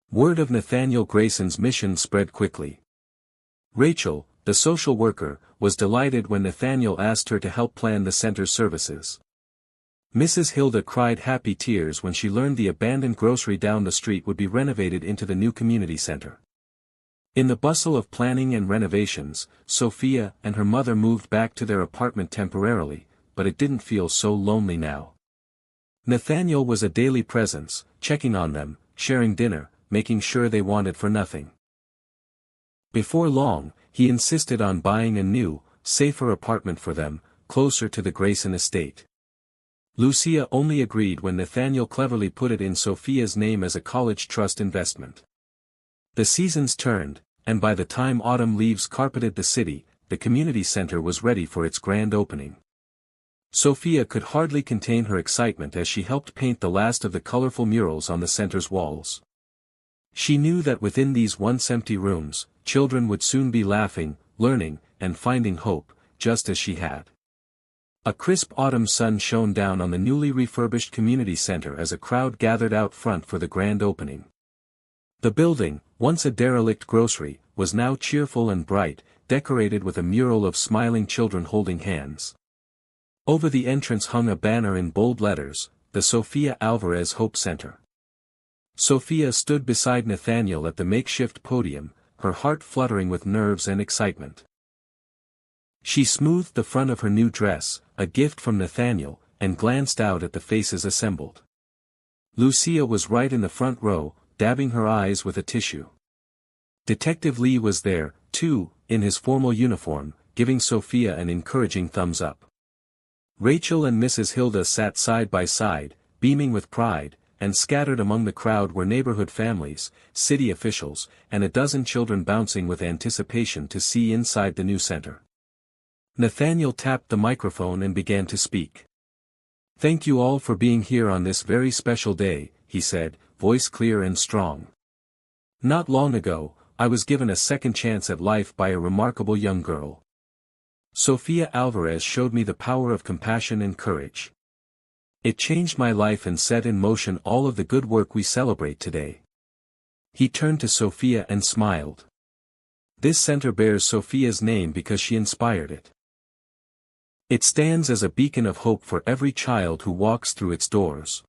Word of Nathaniel Grayson's mission spread quickly. Rachel, the social worker, was delighted when Nathaniel asked her to help plan the center's services. Mrs. Hilda cried happy tears when she learned the abandoned grocery down the street would be renovated into the new community center. In the bustle of planning and renovations, Sophia and her mother moved back to their apartment temporarily, but it didn't feel so lonely now. Nathaniel was a daily presence, checking on them, sharing dinner, making sure they wanted for nothing. Before long, he insisted on buying a new, safer apartment for them, closer to the Grayson estate. Lucia only agreed when Nathaniel cleverly put it in Sophia's name as a college trust investment. The seasons turned, and by the time autumn leaves carpeted the city, the community center was ready for its grand opening. Sophia could hardly contain her excitement as she helped paint the last of the colorful murals on the center's walls. She knew that within these once empty rooms, children would soon be laughing, learning, and finding hope, just as she had. A crisp autumn sun shone down on the newly refurbished community center as a crowd gathered out front for the grand opening. The building, once a derelict grocery, was now cheerful and bright, decorated with a mural of smiling children holding hands. Over the entrance hung a banner in bold letters, "The Sofia Alvarez Hope Center." Sophia stood beside Nathaniel at the makeshift podium, her heart fluttering with nerves and excitement. She smoothed the front of her new dress, a gift from Nathaniel, and glanced out at the faces assembled. Lucia was right in the front row, dabbing her eyes with a tissue. Detective Lee was there, too, in his formal uniform, giving Sophia an encouraging thumbs up. Rachel and Mrs. Hilda sat side by side, beaming with pride, and scattered among the crowd were neighborhood families, city officials, and a dozen children bouncing with anticipation to see inside the new center. Nathaniel tapped the microphone and began to speak. "Thank you all for being here on this very special day," he said, voice clear and strong. "Not long ago, I was given a second chance at life by a remarkable young girl. Sofia Alvarez showed me the power of compassion and courage. It changed my life and set in motion all of the good work we celebrate today." He turned to Sophia and smiled. "This center bears Sophia's name because she inspired it. It stands as a beacon of hope for every child who walks through its doors."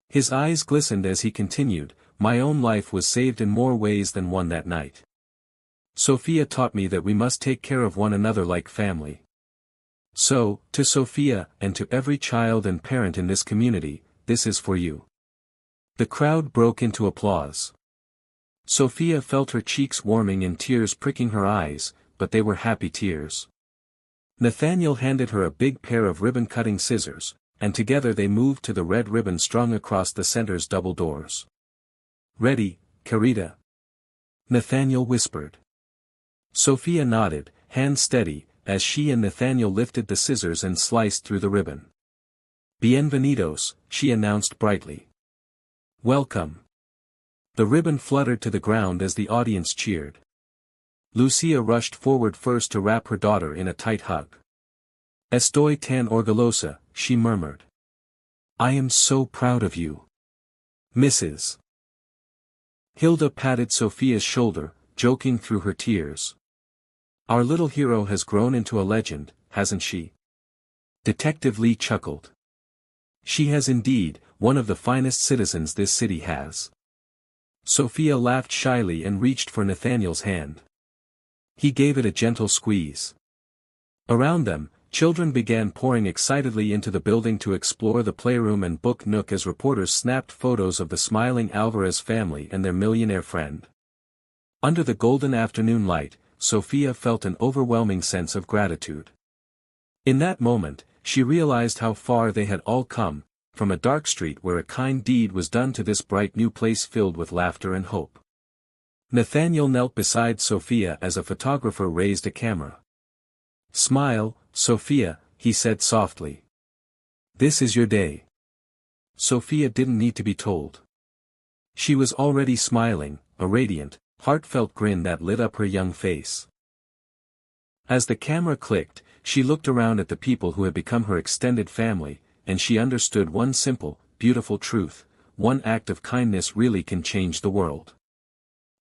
His eyes glistened as he continued, "My own life was saved in more ways than one that night. Sophia taught me that we must take care of one another like family. So, to Sophia, and to every child and parent in this community, this is for you." The crowd broke into applause. Sophia felt her cheeks warming and tears pricking her eyes, but they were happy tears. Nathaniel handed her a big pair of ribbon-cutting scissors, and together they moved to the red ribbon strung across the center's double doors. "Ready, Carita?" Nathaniel whispered. Sophia nodded, hands steady, as she and Nathaniel lifted the scissors and sliced through the ribbon. "Bienvenidos," she announced brightly. "Welcome." The ribbon fluttered to the ground as the audience cheered. Lucia rushed forward first to wrap her daughter in a tight hug. "Estoy tan orgullosa," she murmured. "I am so proud of you. Mrs. Hilda patted Sophia's shoulder, joking through her tears. "Our little hero has grown into a legend, hasn't she?" Detective Lee chuckled. "She has indeed, one of the finest citizens this city has." Sophia laughed shyly and reached for Nathaniel's hand. He gave it a gentle squeeze. Around them, children began pouring excitedly into the building to explore the playroom and book nook as reporters snapped photos of the smiling Alvarez family and their millionaire friend. Under the golden afternoon light, Sophia felt an overwhelming sense of gratitude. In that moment, she realized how far they had all come, from a dark street where a kind deed was done to this bright new place filled with laughter and hope. Nathaniel knelt beside Sophia as a photographer raised a camera. "Smile, Sophia," he said softly. "This is your day." Sophia didn't need to be told. She was already smiling, a radiant, heartfelt grin that lit up her young face. As the camera clicked, she looked around at the people who had become her extended family, and she understood one simple, beautiful truth: one act of kindness really can change the world.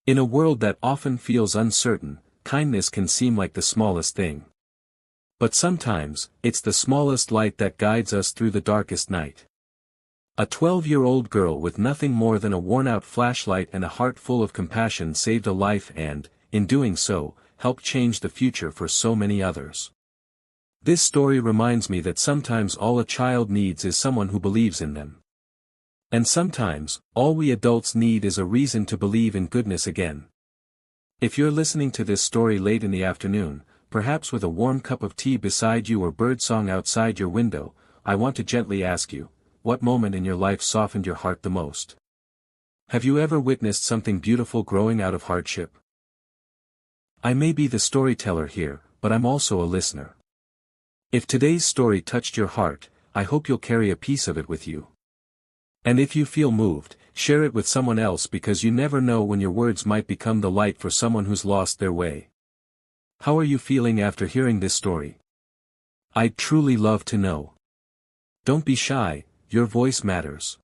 In a world that often feels uncertain, kindness can seem like the smallest thing. But sometimes, it's the smallest light that guides us through the darkest night. A 12-year-old girl with nothing more than a worn-out flashlight and a heart full of compassion saved a life and, in doing so, helped change the future for so many others. This story reminds me that sometimes all a child needs is someone who believes in them. And sometimes, all we adults need is a reason to believe in goodness again. If you're listening to this story late in the afternoon, perhaps with a warm cup of tea beside you or birdsong outside your window, I want to gently ask you, what moment in your life softened your heart the most? Have you ever witnessed something beautiful growing out of hardship? I may be the storyteller here, but I'm also a listener. If today's story touched your heart, I hope you'll carry a piece of it with you. And if you feel moved, share it with someone else, because you never know when your words might become the light for someone who's lost their way. How are you feeling after hearing this story? I'd truly love to know. Don't be shy, your voice matters.